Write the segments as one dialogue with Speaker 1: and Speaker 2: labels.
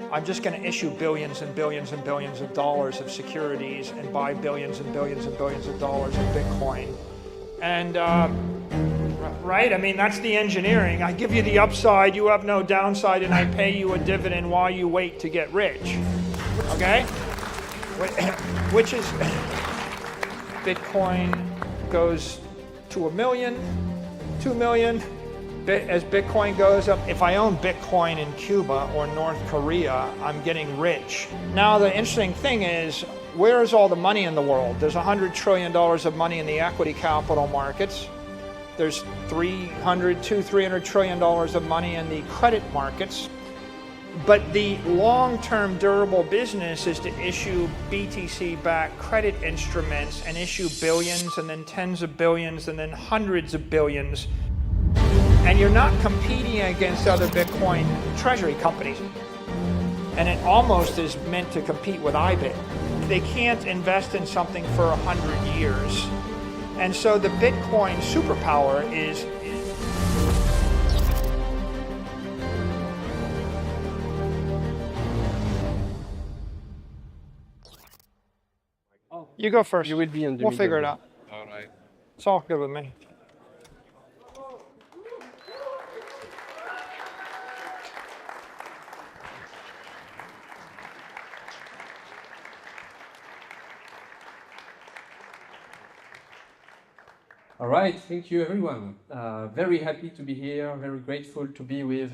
Speaker 1: I'm just going to issue billions and billions and billions of dollars of securities and buy billions and billions and billions of dollars of Bitcoin. And, right? I mean, that's the engineering. I give you the upside, you have no downside, and I pay you a dividend while you wait to get rich. Okay? Which is, Bitcoin goes to 1 million, 2 million. As Bitcoin goes up, if I own Bitcoin in Cuba or North Korea, I'm getting rich. Now, the interesting thing is, where is all the money in the world? There's $100 trillion of money in the equity capital markets. There's $300 trillion of money in the credit markets. But the long-term durable business is to issue BTC-backed credit instruments and issue billions and then tens of billions and then hundreds of billions. And you're not competing against other Bitcoin treasury companies. And it almost is meant to compete with IBIT. They can't invest in something for 100 years. And so the Bitcoin superpower is you go first.
Speaker 2: You will be in the
Speaker 1: We'll
Speaker 2: middle.
Speaker 1: figure it out.
Speaker 2: All right.
Speaker 1: It's all good with me.
Speaker 2: All right, thank you everyone. Very happy to be here, very grateful to be with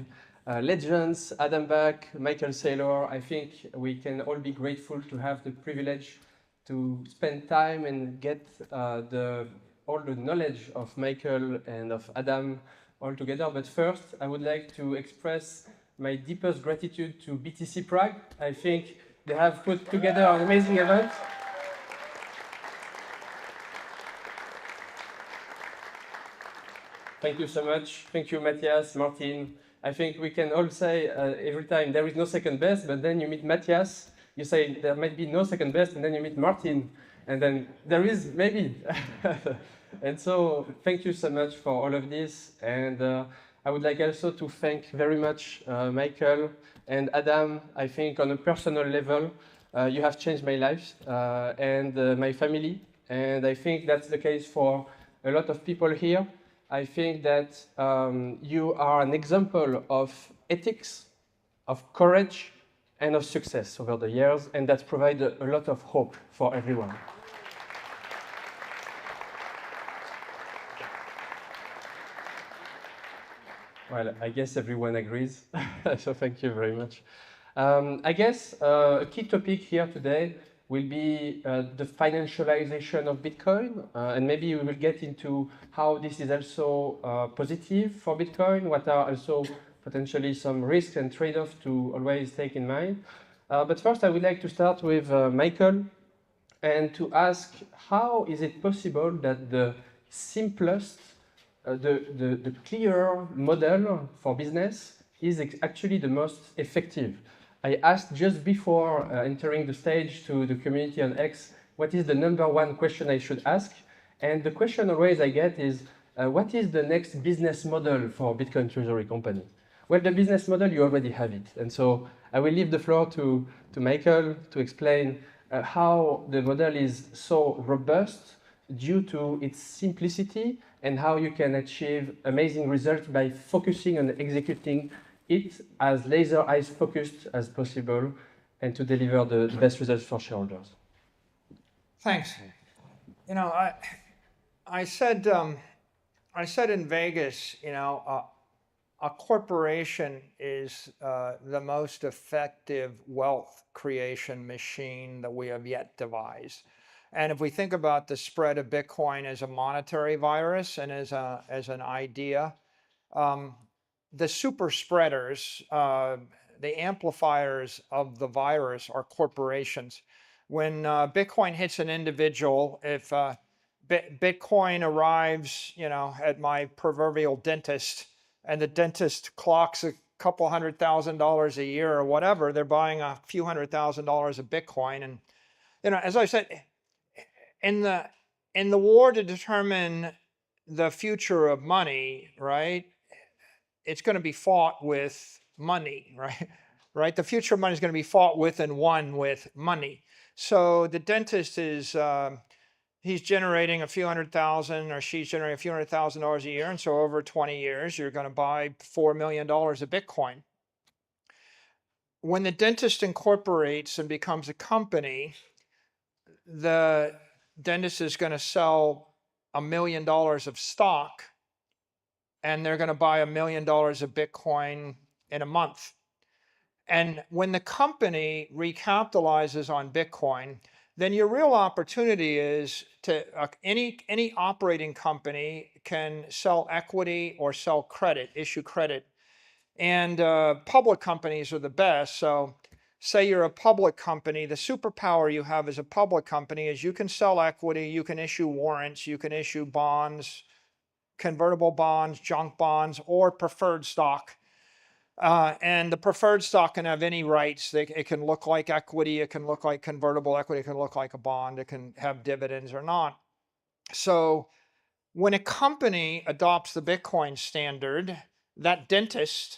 Speaker 2: legends, Adam Back, Michael Saylor. I think we can all be grateful to have the privilege to spend time and get all the knowledge of Michael and of Adam all together. But first, I would like to express my deepest gratitude to BTC Prague. I think they have put together an amazing event. Thank you so much. Thank you, Matthias, Martin. I think we can all say every time there is no second best, but then you meet Matthias, you say there might be no second best, and then you meet Martin, and then there is maybe. And so thank you so much for all of this. And I would like also to thank very much Michael and Adam. I think on a personal level, you have changed my life and my family. And I think that's the case for a lot of people here. I think that you are an example of ethics, of courage, and of success over the years, and that provides a lot of hope for everyone. Well, I guess everyone agrees, so thank you very much. I guess a key topic here today will be the financialization of Bitcoin, and maybe we will get into how this is also positive for Bitcoin, what are also potentially some risks and trade-offs to always take in mind. But first I would like to start with Michael and to ask, how is it possible that the simplest, the clearer model for business is actually the most effective? I asked just before entering the stage to the community on X, what is the #1 question I should ask? And the question always I get is, what is the next business model for Bitcoin Treasury Company? Well, the business model, you already have it. And so I will leave the floor to Michael to explain how the model is so robust due to its simplicity and how you can achieve amazing results by focusing on executing it as laser eyes focused as possible and to deliver the best results for shareholders.
Speaker 1: Thanks. You know, I said in Vegas, you know, a corporation is the most effective wealth creation machine that we have yet devised. And if we think about the spread of Bitcoin as a monetary virus and as an idea, the super spreaders, the amplifiers of the virus are corporations. When Bitcoin hits an individual, if Bitcoin arrives, you know, at my proverbial dentist, and the dentist clocks a couple $100,000 a year or whatever, they're buying a few $100,000 of Bitcoin. And, you know, as I said, in the war to determine the future of money, right? It's going to be fought with money, right? right? The future of money is going to be fought with and won with money. So the dentist is, he's generating a few $100,000 or she's generating a few $100,000 a year. And so over 20 years, you're going to buy $4 million of Bitcoin. When the dentist incorporates and becomes a company, the dentist is going to sell $1 million of stock, and they're going to buy $1 million of Bitcoin in a month. And when the company recapitalizes on Bitcoin, then your real opportunity is to any operating company can sell equity or sell credit, issue credit. And public companies are the best. So say you're a public company, the superpower you have as a public company is you can sell equity, you can issue warrants, you can issue bonds, convertible bonds, junk bonds, or preferred stock. And the preferred stock can have any rights. It can look like equity, it can look like convertible equity, it can look like a bond, it can have dividends or not. So when a company adopts the Bitcoin standard, that dentist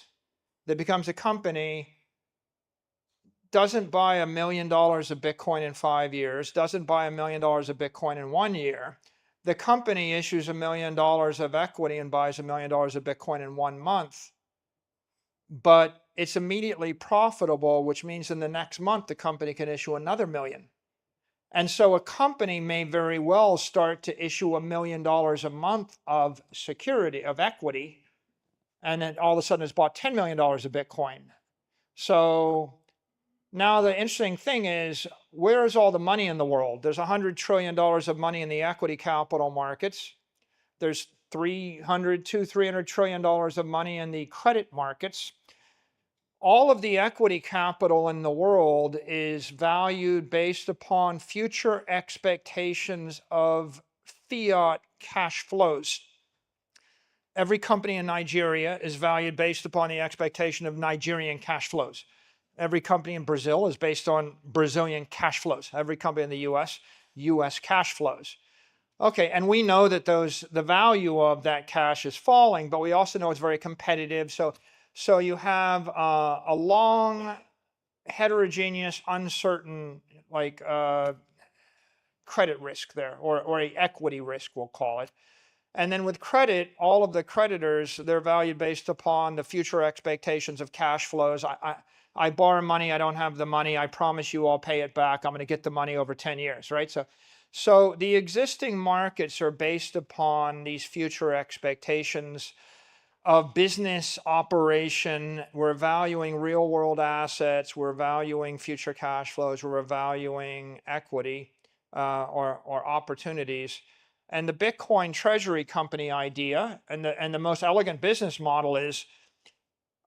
Speaker 1: that becomes a company doesn't buy $1 million of Bitcoin in 5 years, doesn't buy $1 million of Bitcoin in 1 year. The company issues $1 million of equity and buys $1 million of Bitcoin in 1 month. But it's immediately profitable, which means in the next month, the company can issue another $1 million. And so a company may very well start to issue $1 million a month of security, of equity, and then all of a sudden it's bought $10 million of Bitcoin. So now the interesting thing is, where is all the money in the world? There's $100 trillion of money in the equity capital markets. There's $300 trillion of money in the credit markets. All of the equity capital in the world is valued based upon future expectations of fiat cash flows. Every company in Nigeria is valued based upon the expectation of Nigerian cash flows. Every company in Brazil is based on Brazilian cash flows. Every company in the US cash flows. Okay, and we know that the value of that cash is falling, but we also know it's very competitive. So you have a long, heterogeneous, uncertain, like credit risk there, or a equity risk, we'll call it. And then with credit, all of the creditors, they're valued based upon the future expectations of cash flows. I borrow money, I don't have the money, I promise you I'll pay it back, I'm going to get the money over 10 years, right? So the existing markets are based upon these future expectations of business operation. We're valuing real world assets, we're valuing future cash flows, we're valuing equity or opportunities. And the Bitcoin treasury company idea and the most elegant business model is,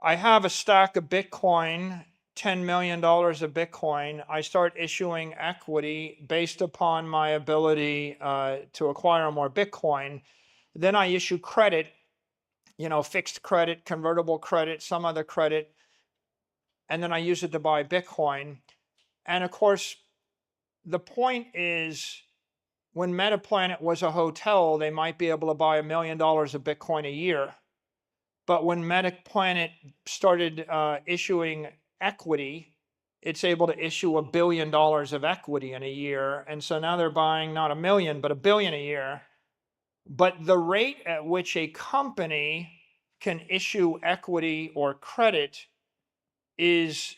Speaker 1: I have a stack of Bitcoin, $10 million of Bitcoin. I start issuing equity based upon my ability to acquire more Bitcoin. Then I issue credit, fixed credit, convertible credit, some other credit, and then I use it to buy Bitcoin. And of course, the point is, when Metaplanet was a hotel, they might be able to buy $1 million of Bitcoin a year. But when Metaplanet started issuing equity, it's able to issue $1 billion of equity in a year. And so now they're buying not 1 million, but 1 billion a year. But the rate at which a company can issue equity or credit is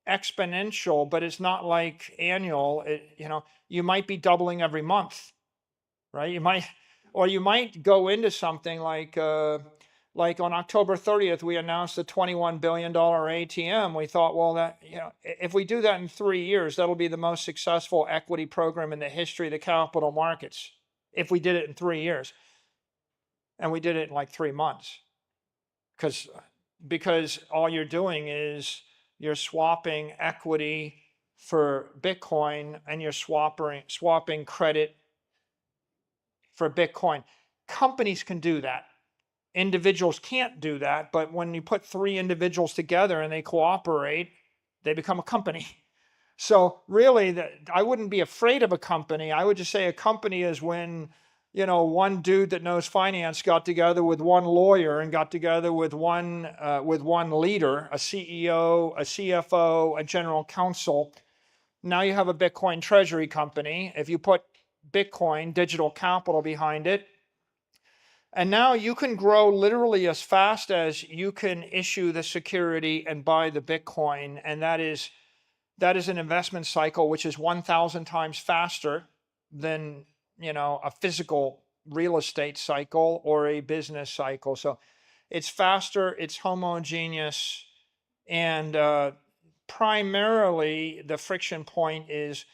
Speaker 1: exponential, but it's not like annual. You might be doubling every month, right? You might go into something like on October 30th, we announced a $21 billion ATM. We thought, well, if we do that in 3 years, that'll be the most successful equity program in the history of the capital markets. If we did it in 3 years, and we did it in like 3 months, because all you're doing is you're swapping equity for Bitcoin and you're swapping credit for Bitcoin. Companies can do that. Individuals can't do that, but when you put 3 individuals together and they cooperate, they become a company. So really, I wouldn't be afraid of a company. I would just say a company is when one dude that knows finance got together with one lawyer and got together with one leader, a CEO, a CFO, a general counsel. Now you have a Bitcoin treasury company. If you put Bitcoin digital capital behind it, and now you can grow literally as fast as you can issue the security and buy the Bitcoin, and that is an investment cycle which is 1,000 times faster than a physical real estate cycle or a business cycle. So it's faster, it's homogeneous, and primarily the friction point is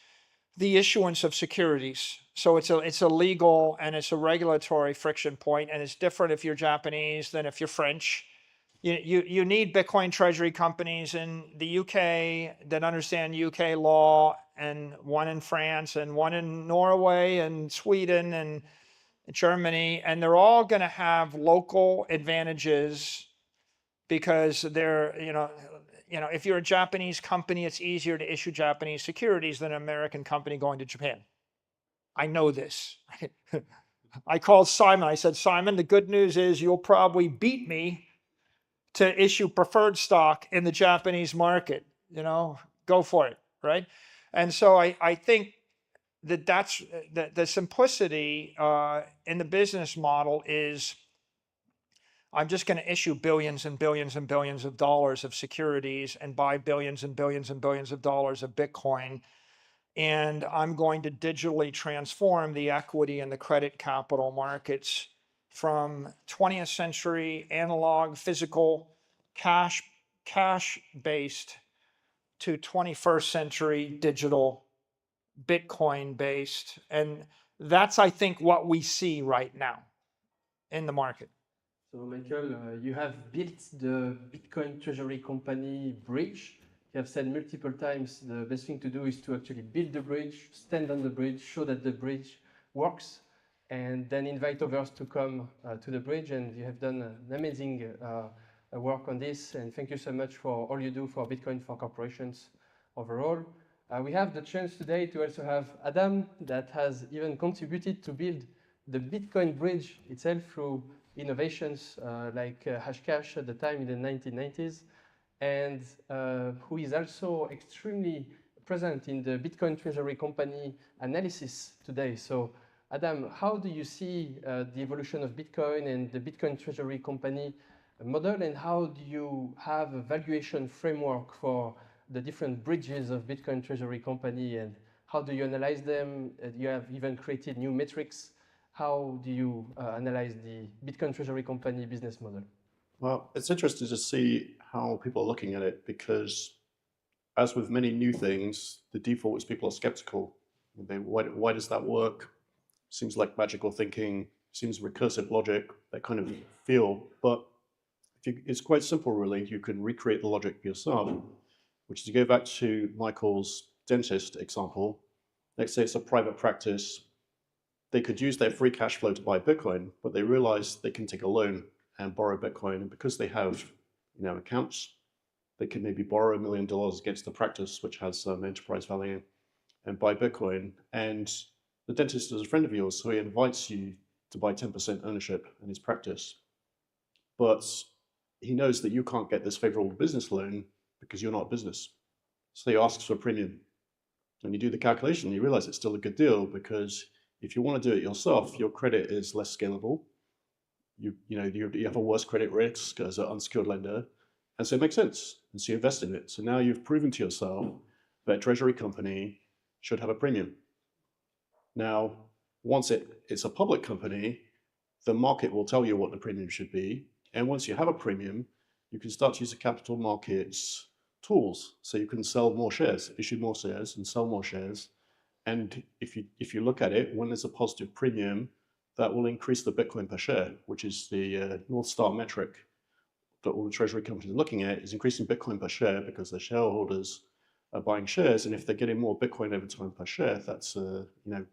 Speaker 1: the issuance of securities. So it's a legal and it's a regulatory friction point, and it's different if you're Japanese than if you're French. You need Bitcoin treasury companies in the UK that understand UK law, and one in France and one in Norway and Sweden and Germany, and they're all going to have local advantages because they're, if you're a Japanese company, it's easier to issue Japanese securities than an American company going to Japan. I know this. I called Simon. I said, Simon, the good news is you'll probably beat me to issue preferred stock in the Japanese market. Go for it, right? And so I think that's the simplicity in the business model is I'm just going to issue billions and billions and billions of dollars of securities and buy billions and billions and billions of dollars of Bitcoin. And I'm going to digitally transform the equity and the credit capital markets from 20th century analog physical cash-based to 21st century digital Bitcoin-based. And that's, I think, what we see right now in the market.
Speaker 2: So, Michael, you have built the Bitcoin treasury company bridge. You have said multiple times the best thing to do is to actually build the bridge, stand on the bridge, show that the bridge works, and then invite others to come to the bridge. And you have done an amazing work on this. And thank you so much for all you do for Bitcoin for corporations overall. We have the chance today to also have Adam that has even contributed to build the Bitcoin bridge itself through innovations like Hashcash at the time in the 1990s, and who is also extremely present in the Bitcoin treasury company analysis today. So Adam, how do you see the evolution of Bitcoin and the Bitcoin treasury company model, and how do you have a valuation framework for the different bridges of Bitcoin treasury company, and how do you analyze them? You have even created new metrics. How do you analyze the Bitcoin treasury company business model?
Speaker 3: Well, it's interesting to see how people are looking at it, because as with many new things, the default is people are skeptical. Why does that work? Seems like magical thinking, seems recursive logic, that kind of feel. But it's quite simple, really. You can recreate the logic yourself, which is to go back to Michael's dentist example. Let's say it's a private practice. They could use their free cash flow to buy Bitcoin, but they realize they can take a loan and borrow Bitcoin. And because they have accounts, they can maybe borrow $1 million against the practice, which has some enterprise value, and buy Bitcoin. And the dentist is a friend of yours, so he invites you to buy 10% ownership in his practice. But he knows that you can't get this favorable business loan because you're not a business. So he asks for a premium. And you do the calculation, you realize it's still a good deal, because if you want to do it yourself, your credit is less scalable. You have a worse credit risk as an unsecured lender. And so it makes sense. And so you invest in it. So now you've proven to yourself that a treasury company should have a premium. Now, once it's a public company, the market will tell you what the premium should be. And once you have a premium, you can start to use the capital markets tools. So you can sell more shares, issue more shares, and sell more shares. And if you look at it, when there's a positive premium, that will increase the Bitcoin per share, which is the North Star metric that all the treasury companies are looking at, is increasing Bitcoin per share because their shareholders are buying shares. And if they're getting more Bitcoin over time per share, that's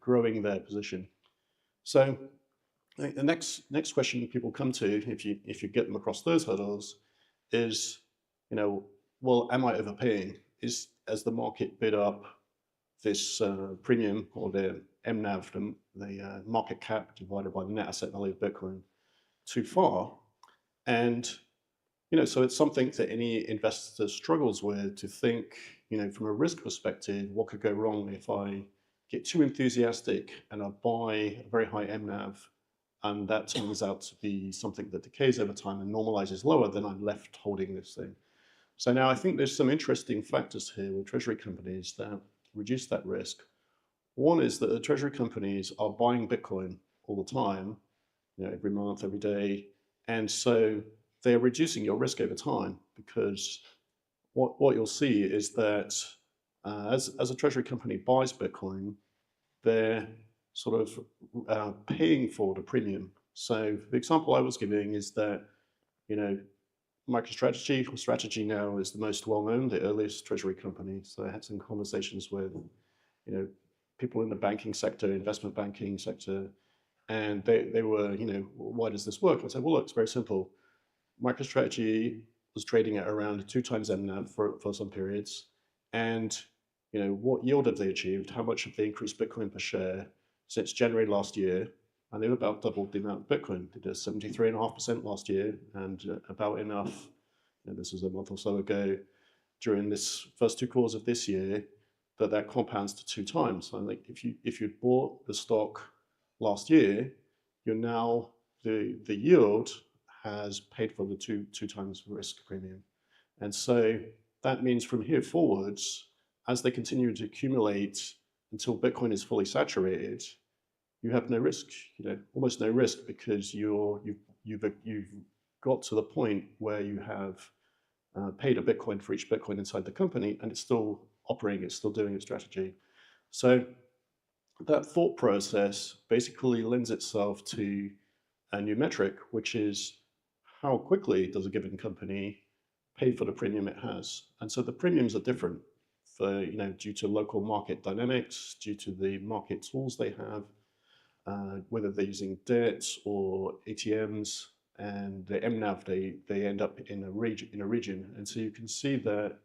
Speaker 3: growing their position. So the next question people come to, if you get them across those hurdles, is, well, am I overpaying? As the market bid up this premium, or MNAV, the market cap divided by the net asset value of Bitcoin, too far. And so it's something that any investor struggles with, to think, from a risk perspective, what could go wrong if I get too enthusiastic and I buy a very high MNAV, and that turns out to be something that decays over time and normalizes lower, then I'm left holding this thing. So now I think there's some interesting factors here with treasury companies that reduce that risk. One is that the treasury companies are buying Bitcoin all the time, every month, every day. And so they're reducing your risk over time, because what you'll see is that as a treasury company buys Bitcoin, they're sort of paying for the premium. So the example I was giving is that, MicroStrategy, or Strategy now, is the most well-known, the earliest treasury company. So I had some conversations with, people in the banking sector, investment banking sector, and they were, why does this work? I said, well, look, it's very simple. MicroStrategy was trading at around 2 times MNAV for some periods. And, what yield have they achieved? How much have they increased Bitcoin per share since January last year? And they've about doubled the amount of Bitcoin. They did 73.5% last year, and about enough, this was a month or so ago, during this first 2 quarters of this year, that compounds to 2 times. So like if you bought the stock last year, you're now, the yield has paid for the two times risk premium. And so that means from here forwards, as they continue to accumulate until Bitcoin is fully saturated, you have no risk, almost no risk, because you've got to the point where you have paid a Bitcoin for each Bitcoin inside the company, and it's still operating, it's still doing its strategy. So that thought process basically lends itself to a new metric, which is how quickly does a given company pay for the premium it has. And so the premiums are different for, due to local market dynamics, due to the market tools they have, whether they're using debt or ATMs, and the MNAV, they end up in a region. And so you can see that,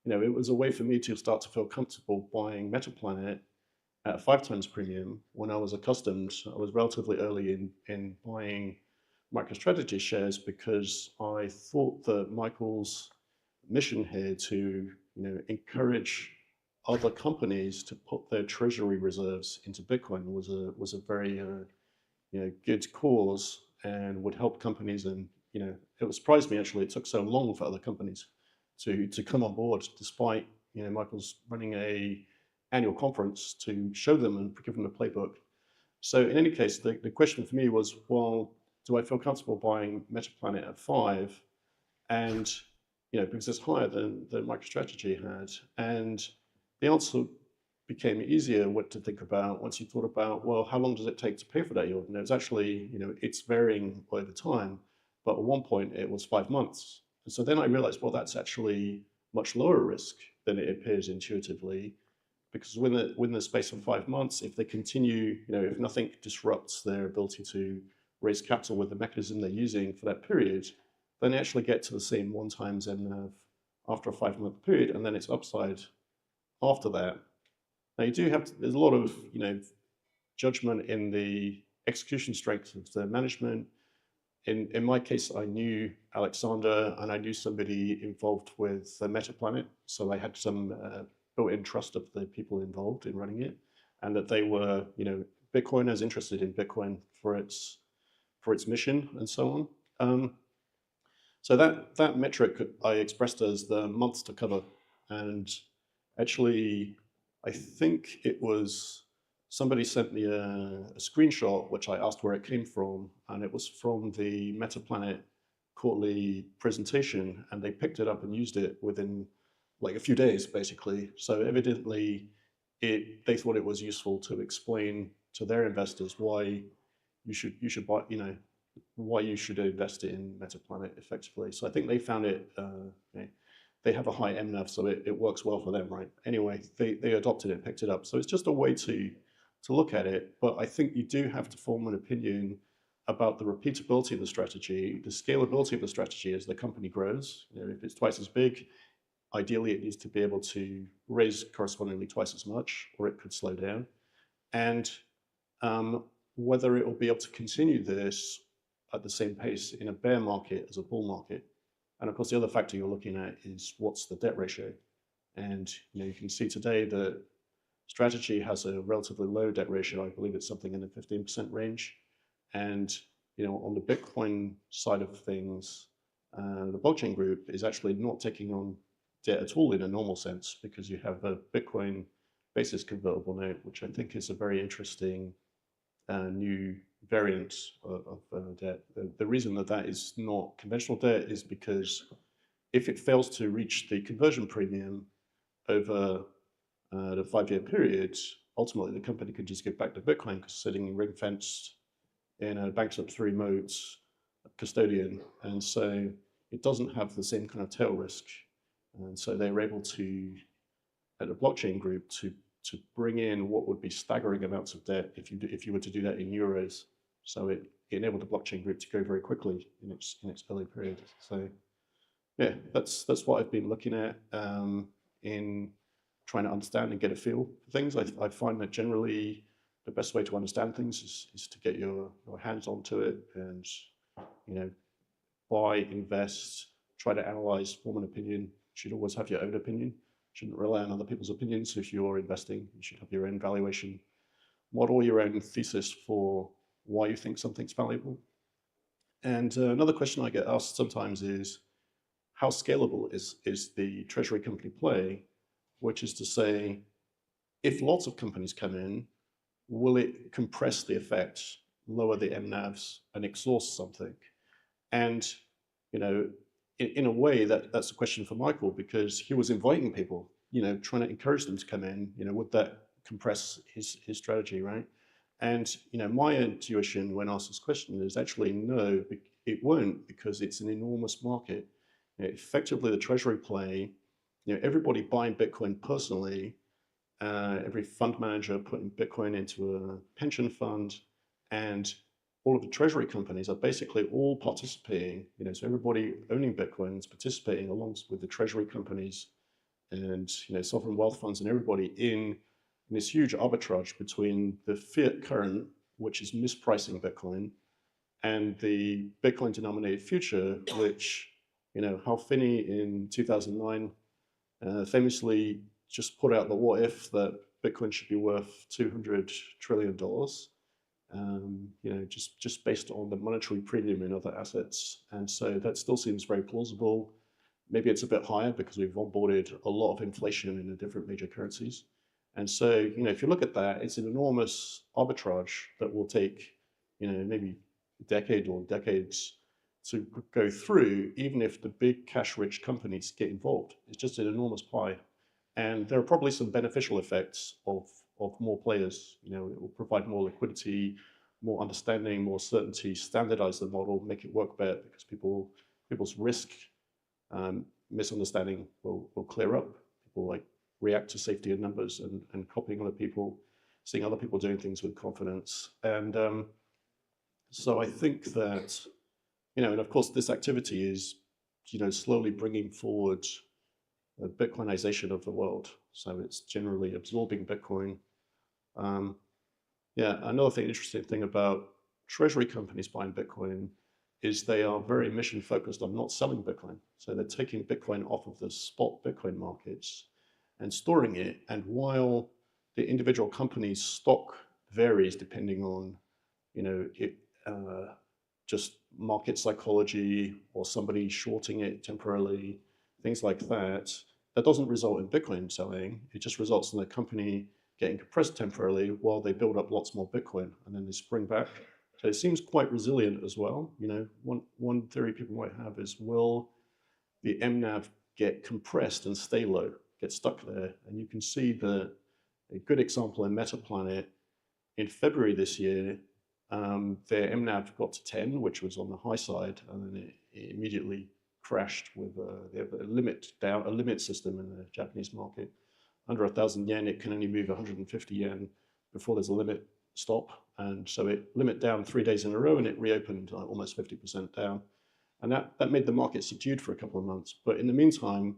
Speaker 3: it was a way for me to start to feel comfortable buying Metaplanet at a 5 times premium when I was accustomed. I was relatively early in buying MicroStrategy shares, because I thought that Michael's mission here to, encourage other companies to put their treasury reserves into Bitcoin was a very good cause, and would help companies. And it surprised me, actually, it took so long for other companies to come on board, despite Michael's running a annual conference to show them and give them a playbook. So in any case, the question for me was, well, do I feel comfortable buying Metaplanet at 5? And because it's higher than MicroStrategy had. And the answer became easier what to think about once you thought about, well, how long does it take to pay for that yield? And it's actually, it's varying over time, but at one point it was 5 months. And so then I realized, well, that's actually much lower risk than it appears intuitively, because within the space of 5 months, if they continue, if nothing disrupts their ability to raise capital with the mechanism they're using for that period, then they actually get to the same 1 times MNAV after a 5-month period, and then it's upside after that. Now you do have there's a lot of judgment in the execution strength of the management. In my case, I knew Alexander, and I knew somebody involved with Metaplanet, so I had some built-in trust of the people involved in running it, and that they were, Bitcoiners interested in Bitcoin for its mission and so on. So that metric I expressed as the months to cover, and actually, I think it was somebody sent me a screenshot, which I asked where it came from, and it was from the Metaplanet quarterly presentation, and they picked it up and used it within like a few days, basically. So evidently, they thought it was useful to explain to their investors why you should buy, why you should invest in Metaplanet effectively. So I think they found it. They have a high MNAV, so it works well for them, right? Anyway, they adopted it, picked it up. So it's just a way to look at it. But I think you do have to form an opinion about the repeatability of the strategy, the scalability of the strategy as the company grows. If it's twice as big, ideally it needs to be able to raise correspondingly twice as much, or it could slow down. And whether it will be able to continue this at the same pace in a bear market as a bull market. And of course, the other factor you're looking at is what's the debt ratio. And you can see today that Strategy has a relatively low debt ratio. I believe it's something in the 15% range. And on the Bitcoin side of things, the blockchain group is actually not taking on debt at all in a normal sense, because you have a Bitcoin basis convertible note, which I think is a very interesting new variant of debt. The reason that is not conventional debt is because if it fails to reach the conversion premium over the 5-year period, ultimately the company can just give back to Bitcoin because sitting ring-fenced in a bankrupt remote custodian. And so it doesn't have the same kind of tail risk. And so they were able to, at the blockchain group, to bring in what would be staggering amounts of debt if you were to do that in euros. So it enabled the blockchain group to go very quickly in its early period. So yeah, that's what I've been looking at in trying to understand and get a feel for things. I find that generally the best way to understand things is to get your hands onto it and buy, invest, try to analyze, form an opinion. You should always have your own opinion. Shouldn't rely on other people's opinions. If you're investing, you should have your own valuation model, your own thesis for why you think something's valuable. And another question I get asked sometimes is, how scalable is the treasury company play? Which is to say, if lots of companies come in, will it compress the effects, lower the MNAVs, and exhaust something? And in a way, that's a question for Michael, because he was inviting people, trying to encourage them to come in. Would that compress his strategy, right? And my intuition when asked this question is actually no, it won't, because it's an enormous market. Effectively, the treasury play, everybody buying Bitcoin personally, every fund manager putting Bitcoin into a pension fund, and all of the treasury companies are basically all participating. So everybody owning Bitcoin is participating along with the treasury companies and sovereign wealth funds and everybody in this huge arbitrage between the fiat current, which is mispricing Bitcoin, and the Bitcoin denominated future, which Hal Finney in 2009 famously just put out the what if that Bitcoin should be worth $200 trillion, just based on the monetary premium in other assets. And so that still seems very plausible. Maybe it's a bit higher because we've onboarded a lot of inflation in the different major currencies. And so, if you look at that, it's an enormous arbitrage that will take, maybe a decade or decades to go through, even if the big cash-rich companies get involved. It's just an enormous pie. And there are probably some beneficial effects of more players. It will provide more liquidity, more understanding, more certainty, standardize the model, make it work better, because people's risk misunderstanding will clear up. People react to safety in numbers and copying other people, seeing other people doing things with confidence. And so I think that, and of course this activity is, slowly bringing forward the Bitcoinization of the world. So it's generally absorbing Bitcoin. Another interesting thing about treasury companies buying Bitcoin is they are very mission focused on not selling Bitcoin. So they're taking Bitcoin off of the spot Bitcoin markets and storing it. And while the individual company's stock varies depending on, just market psychology or somebody shorting it temporarily, things like that, that doesn't result in Bitcoin selling. It just results in the company getting compressed temporarily while they build up lots more Bitcoin and then they spring back. So it seems quite resilient as well. One theory people might have is, will the MNAV get compressed and stay low, get stuck there? And you can see that a good example in MetaPlanet in February this year, their MNAV got to 10, which was on the high side, and then it immediately crashed with they have a limit system in the Japanese market. Under 1,000 yen, it can only move 150 yen before there's a limit stop. And so it limit down 3 days in a row and it reopened almost 50% down. And that made the market subdued for a couple of months. But in the meantime,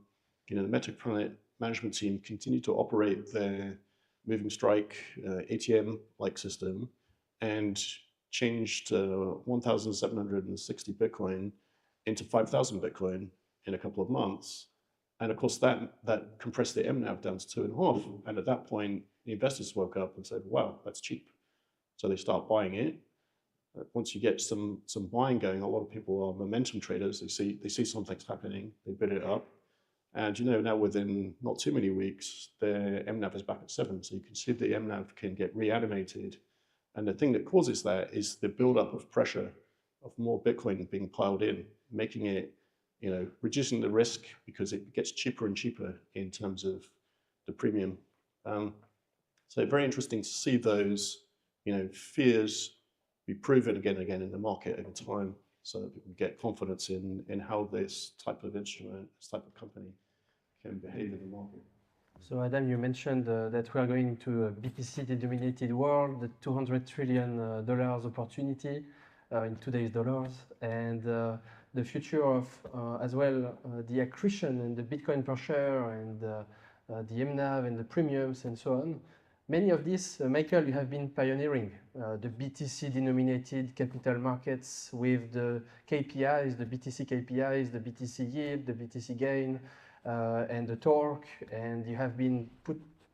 Speaker 3: the MetaPlanet management team continued to operate their moving strike ATM-like system. and changed 1,760 Bitcoin into 5,000 Bitcoin in a couple of months. And of course, that compressed the MNAV down to 2.5. And at that point, the investors woke up and said, wow, that's cheap. So they start buying it. Once you get some buying going, a lot of people are momentum traders. They see something's happening, they bid it up. And you know, now within not too many weeks, their MNAV is back at 7. So you can see the MNAV can get reanimated. And the thing that causes that is the buildup of pressure of more Bitcoin being piled in, making it, you know, reducing the risk because it gets cheaper and cheaper in terms of the premium. So very interesting to see those, you know, fears be proven again and again in the market over time, so that people get confidence in how this type of instrument, this type of company can behave in the market.
Speaker 2: So Adam, you mentioned that we are going to a BTC-denominated world, the $200 trillion opportunity in today's dollars, and the future of as well the accretion and the Bitcoin per share and the MNAV and the premiums and so on. Many of these, Michael, you have been pioneering the BTC-denominated capital markets with the KPIs, the BTC KPIs, the BTC yield, the BTC gain, and the torque, and you have been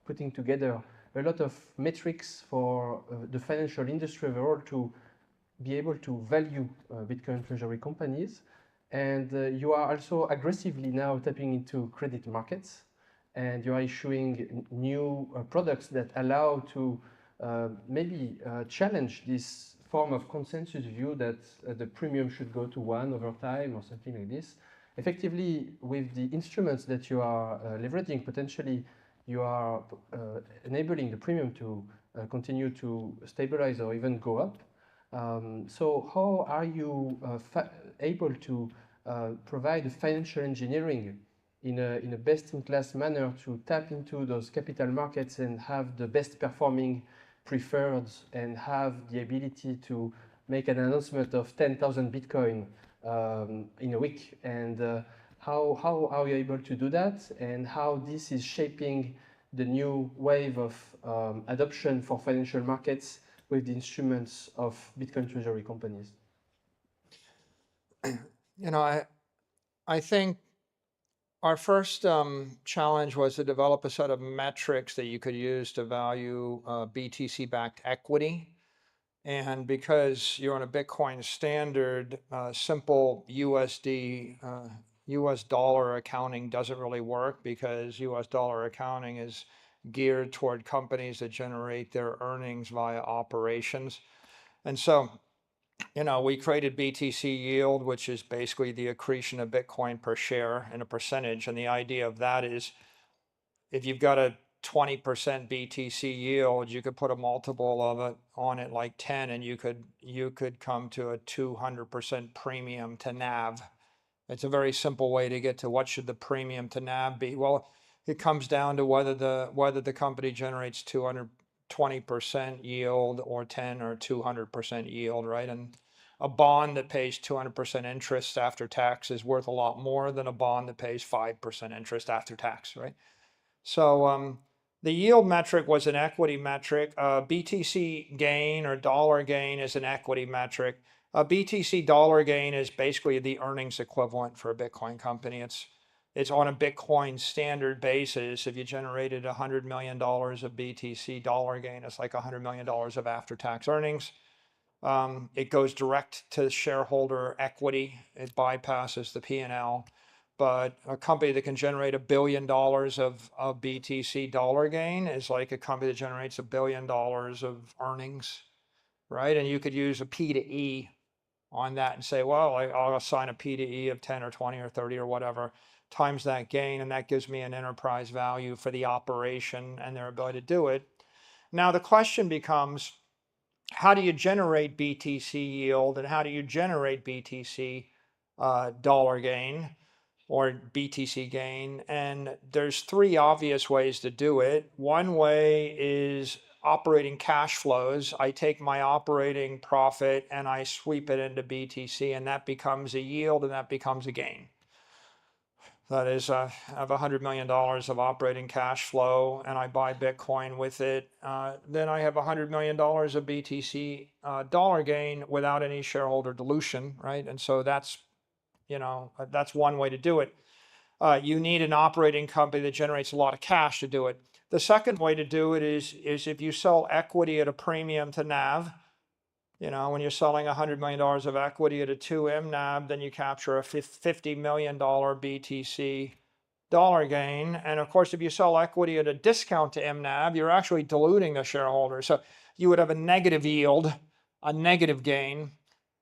Speaker 2: putting together a lot of metrics for the financial industry overall to be able to value Bitcoin treasury companies. And you are also aggressively now tapping into credit markets, and you are issuing new products that allow to maybe challenge this form of consensus view that the premium should go to 1 over time or something like this. Effectively, with the instruments that you are leveraging, potentially you are enabling the premium to continue to stabilize or even go up. So how are you able to provide financial engineering in a best-in-class manner to tap into those capital markets and have the best performing preferreds and have the ability to make an announcement of 10,000 Bitcoin in a week? And how are you able to do that, and how this is shaping the new wave of adoption for financial markets with the instruments of Bitcoin treasury companies?
Speaker 1: You know, I think our first challenge was to develop a set of metrics that you could use to value BTC-backed equity. And because you're on a Bitcoin standard, simple USD, US dollar accounting doesn't really work, because US dollar accounting is geared toward companies that generate their earnings via operations. And so, you know, we created BTC yield, which is basically the accretion of Bitcoin per share in a percentage. And the idea of that is, if you've got a 20% BTC yield, you could put a multiple of it on it like 10, and you could come to a 200% premium to NAV. It's a very simple way to get to what should the premium to NAV be. Well, it comes down to whether the company generates 220% yield or 10 or 200% yield, right? And a bond that pays 200% interest after tax is worth a lot more than a bond that pays 5% interest after tax, right? So the yield metric was an equity metric. BTC gain or dollar gain is an equity metric. BTC dollar gain is basically the earnings equivalent for a Bitcoin company. It's on a Bitcoin standard basis. If you generated $100 million of BTC dollar gain, it's like $100 million of after-tax earnings. It goes direct to shareholder equity. It bypasses the P&L. But a company that can generate $1 billion of BTC dollar gain is like a company that generates $1 billion of earnings, right? And you could use a P to E on that and say, well, I'll assign a P to E of 10 or 20 or 30 or whatever times that gain, and that gives me an enterprise value for the operation and their ability to do it. Now the question becomes, how do you generate BTC yield, and how do you generate BTC dollar gain or BTC gain? And there's 3 obvious ways to do it. One way is operating cash flows. I take my operating profit and I sweep it into BTC, and that becomes a yield and that becomes a gain. That is, I have $100 million of operating cash flow and I buy Bitcoin with it. Then I have $100 million of BTC dollar gain without any shareholder dilution, right? And so that's, that's one way to do it. You need an operating company that generates a lot of cash to do it. The second way to do it is if you sell equity at a premium to NAV. When you're selling $100 million of equity at a 2M NAV, then you capture a $50 million BTC dollar gain. And of course, if you sell equity at a discount to MNAV, you're actually diluting the shareholder. So you would have a negative yield, a negative gain.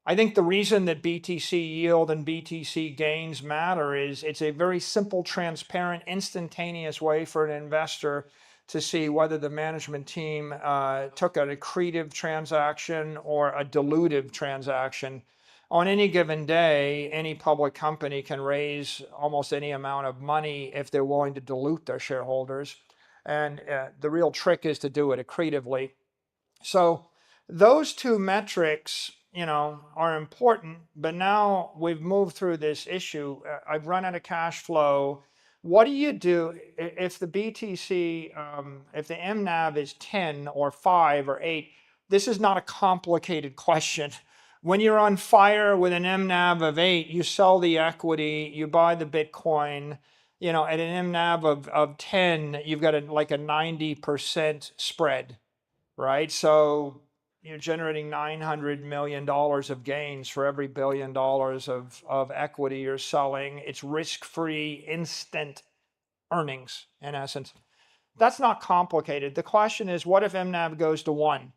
Speaker 1: I think the reason that BTC yield and BTC gains matter is it's a very simple, transparent, instantaneous way for an investor to see whether the management team took an accretive transaction or a dilutive transaction. On any given day, any public company can raise almost any amount of money if they're willing to dilute their shareholders. And the real trick is to do it accretively. So those two metrics, are important, but now we've moved through this issue. I've run out of cash flow. What do you do if the BTC, if the MNAV is 10 or 5 or 8? This is not a complicated question. When you're on fire with an MNAV of 8, you sell the equity, you buy the Bitcoin, at an MNAV of 10, you've got like a 90% spread, right? So you're generating $900 million of gains for every $1 billion of equity you're selling. It's risk-free, instant earnings, in essence. That's not complicated. The question is, what if MNAV goes to 1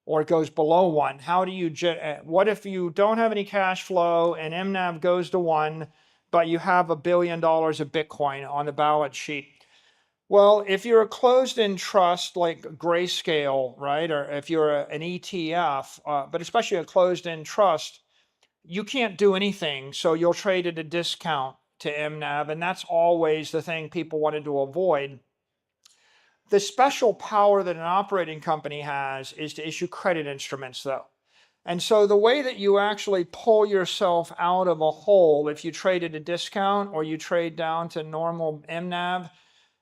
Speaker 1: or it goes below 1? How do you, what if you don't have any cash flow and MNAV goes to 1, but you have $1 billion of Bitcoin on the balance sheet? Well, if you're a closed-end trust like Grayscale, right, or if you're an ETF, but especially a closed-end trust, you can't do anything, so you'll trade at a discount to MNAV, and that's always the thing people wanted to avoid. The special power that an operating company has is to issue credit instruments, though. And so the way that you actually pull yourself out of a hole if you trade at a discount or you trade down to normal MNAV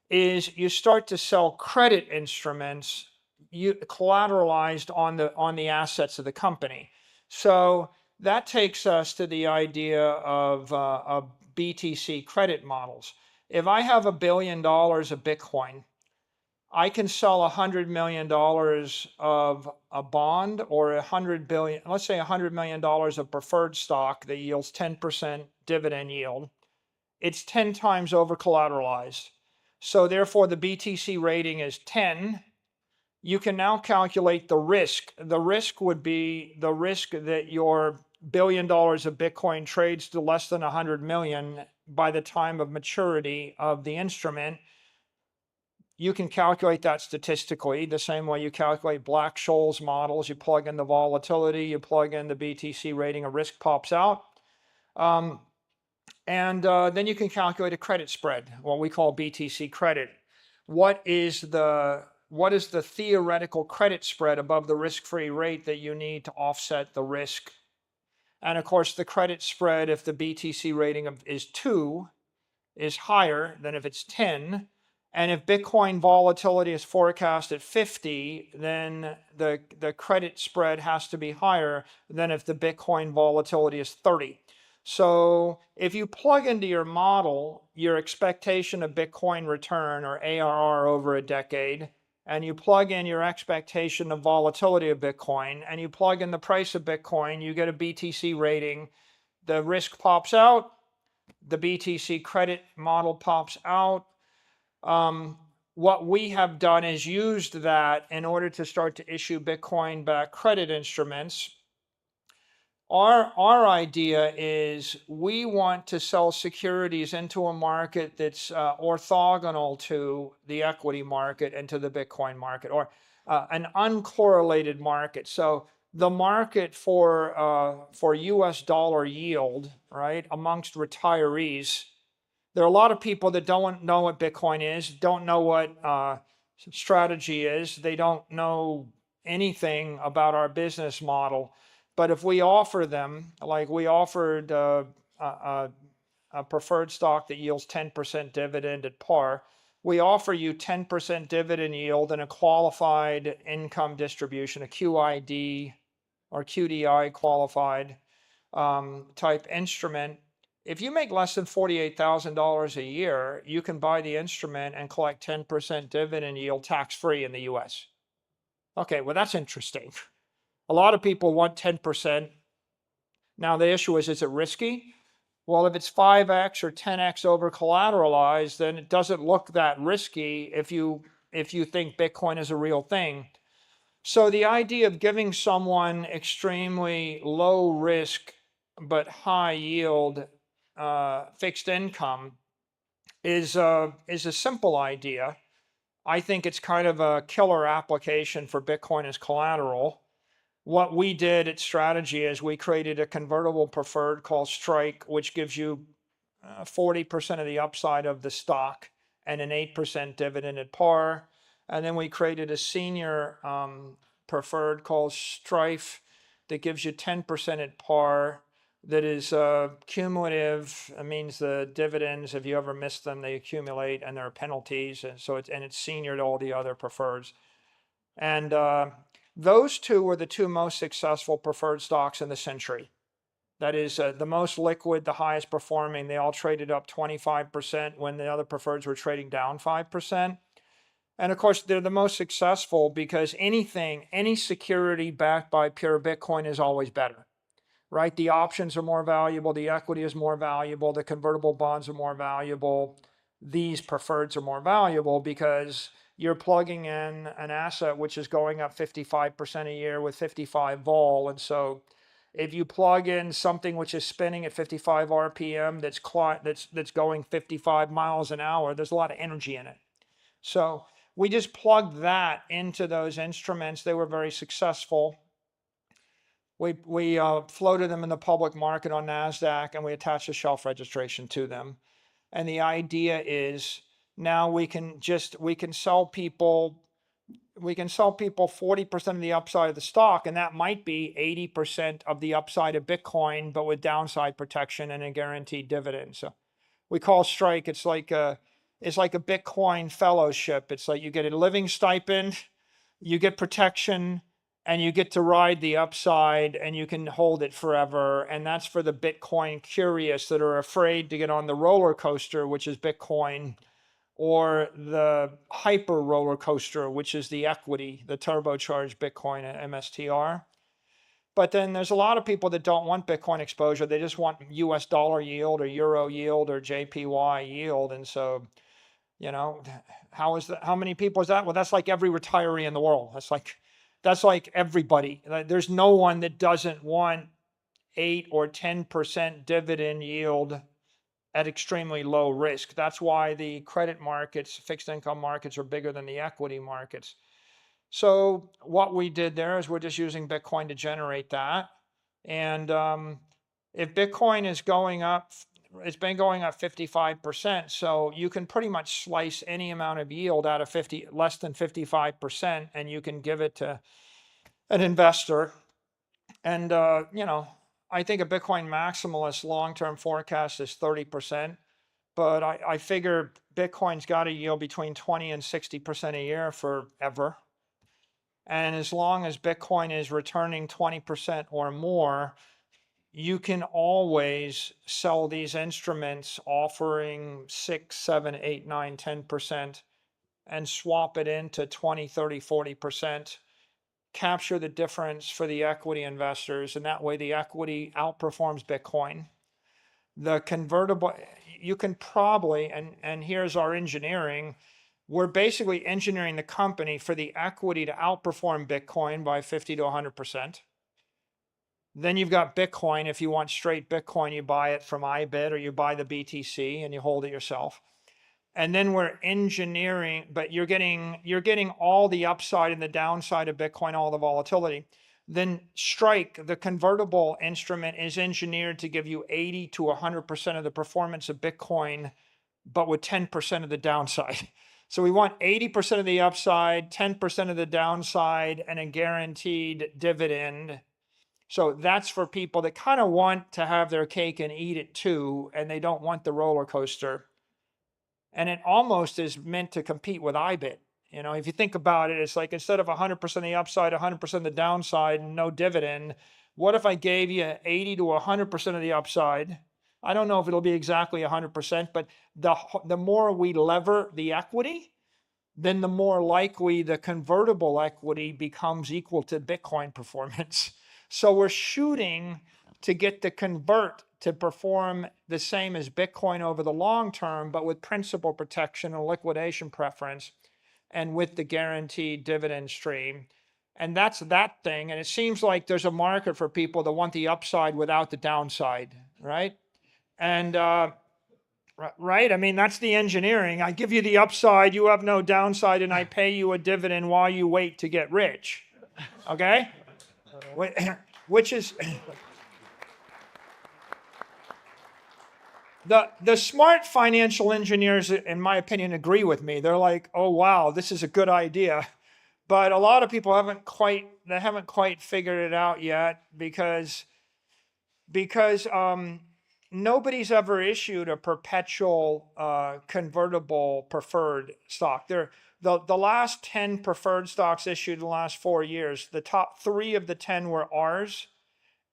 Speaker 1: is you start to sell credit instruments collateralized on the assets of the company. So that takes us to the idea of BTC credit models. If I have $1 billion of Bitcoin, I can sell $100 million of a bond or let's say $100 million of preferred stock that yields 10% dividend yield. It's 10 times over collateralized. So therefore the BTC rating is 10. You can now calculate the risk. The risk would be the risk that your $1 billion of Bitcoin trades to less than 100 million by the time of maturity of the instrument. You can calculate that statistically the same way you calculate Black-Scholes models. You plug in the volatility, you plug in the BTC rating, a risk pops out. And then you can calculate a credit spread, what we call BTC credit. What is the theoretical credit spread above the risk-free rate that you need to offset the risk? And of course, the credit spread, if the BTC rating is 2, is higher than if it's 10. And if Bitcoin volatility is forecast at 50, then the credit spread has to be higher than if the Bitcoin volatility is 30. So if you plug into your model your expectation of Bitcoin return or ARR over a decade, and you plug in your expectation of volatility of Bitcoin, and you plug in the price of Bitcoin, you get a BTC rating. The risk pops out. The BTC credit model pops out. What we have done is used that in order to start to issue Bitcoin-backed credit instruments. Our idea is we want to sell securities into a market that's orthogonal to the equity market and to the Bitcoin market, or an uncorrelated market. So the market for US dollar yield, right, amongst retirees, there are a lot of people that don't know what Bitcoin is, don't know what strategy is, they don't know anything about our business model. But if we offer them, like we offered a preferred stock that yields 10% dividend at par. We offer you 10% dividend yield and a qualified income distribution, a QID or QDI qualified type instrument. If you make less than $48,000 a year, you can buy the instrument and collect 10% dividend yield tax-free in the US. Okay, well, that's interesting. A lot of people want 10%. Now, the issue is it risky? Well, if it's 5x or 10x over collateralized, then it doesn't look that risky if you think Bitcoin is a real thing. So the idea of giving someone extremely low risk but high yield fixed income is a simple idea. I think it's kind of a killer application for Bitcoin as collateral. What we did at Strategy is we created a convertible preferred called Strike, which gives you 40% of the upside of the stock and an 8% dividend at par. And then we created a senior preferred called Strife that gives you 10% at par. That is cumulative. It means the dividends, if you ever miss them, they accumulate and there are penalties. And so it's senior to all the other preferreds. And those two were the two most successful preferred stocks in the century. That is the most liquid, the highest performing. They all traded up 25% when the other preferreds were trading down 5%. And of course, they're the most successful because any security backed by pure Bitcoin is always better, right? The options are more valuable. The equity is more valuable. The convertible bonds are more valuable. These preferreds are more valuable because you're plugging in an asset which is going up 55% a year with 55 vol. And so if you plug in something which is spinning at 55 RPM that's going 55 miles an hour, there's a lot of energy in it. So we just plugged that into those instruments. They were very successful. We floated them in the public market on NASDAQ and we attached a shelf registration to them. And the idea is now we can sell people 40% of the upside of the stock, and that might be 80% of the upside of Bitcoin, but with downside protection and a guaranteed dividend. So we call Strike, it's like a Bitcoin fellowship. It's like you get a living stipend, you get protection, and you get to ride the upside and you can hold it forever. And that's for the Bitcoin curious that are afraid to get on the roller coaster, which is Bitcoin, or the hyper roller coaster, which is the equity, the turbocharged Bitcoin and MSTR. But then there's a lot of people that don't want Bitcoin exposure. They just want US dollar yield or Euro yield or JPY yield. And so, how many people is that? Well, that's like every retiree in the world. That's like everybody. There's no one that doesn't want 8 or 10% dividend yield at extremely low risk. That's why the credit markets, fixed income markets, are bigger than the equity markets. So what we did there is we're just using Bitcoin to generate that. And if Bitcoin is going up, it's been going up 55%. So you can pretty much slice any amount of yield out of less than 55%, and you can give it to an investor. And I think a Bitcoin maximalist long-term forecast is 30%, but I figure Bitcoin's got to yield between 20 and 60% a year forever. And as long as Bitcoin is returning 20% or more, you can always sell these instruments offering 6, 7, 8, 9, 10% and swap it into 20, 30, 40%. Capture the difference for the equity investors, and that way the equity outperforms Bitcoin. The convertible, you can probably, and here's our engineering, we're basically engineering the company for the equity to outperform Bitcoin by 50 to 100%. Then you've got Bitcoin. If you want straight Bitcoin, you buy it from iBit or you buy the BTC and you hold it yourself. And then we're engineering, but you're getting all the upside and the downside of Bitcoin, all the volatility. Then Strike, the convertible instrument, is engineered to give you 80 to 100% of the performance of Bitcoin, but with 10% of the downside. So we want 80% of the upside, 10% of the downside, and a guaranteed dividend. So that's for people that kind of want to have their cake and eat it too, and they don't want the roller coaster. And it almost is meant to compete with IBIT. You know, if you think about it, it's like instead of 100% the upside, 100% the downside, and no dividend, what if I gave you 80 to 100% of the upside? I don't know if it'll be exactly 100%, but the more we lever the equity, then the more likely the convertible equity becomes equal to Bitcoin performance. So we're shooting to get the convert to perform the same as Bitcoin over the long term, but with principal protection and liquidation preference, and with the guaranteed dividend stream. And that's that thing. And it seems like there's a market for people that want the upside without the downside, right? And right, I mean, that's the engineering. I give you the upside, you have no downside, and I pay you a dividend while you wait to get rich. Okay? Which is the smart financial engineers, in my opinion, agree with me. They're like, oh wow, this is a good idea. But a lot of people haven't quite figured it out yet because nobody's ever issued a perpetual convertible preferred stock. The last 10 preferred stocks issued in the last 4 years, the top 3 of the 10 were ours,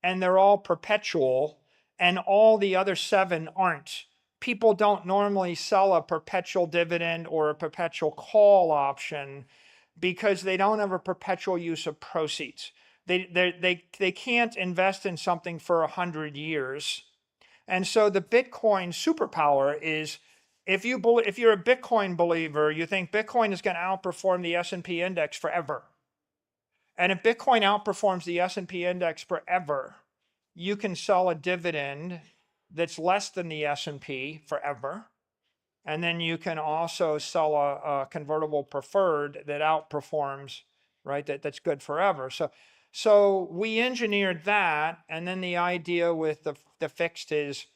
Speaker 1: and they're all perpetual, and all the other 7 aren't. People don't normally sell a perpetual dividend or a perpetual call option because they don't have a perpetual use of proceeds. They can't invest in something for 100 years. And so the Bitcoin superpower is, if you're a Bitcoin believer, you think Bitcoin is going to outperform the S&P index forever. And if Bitcoin outperforms the S&P index forever, you can sell a dividend that's less than the S&P forever. And then you can also sell a convertible preferred that outperforms, right? That's good forever. So we engineered that, and then the idea with the fixed is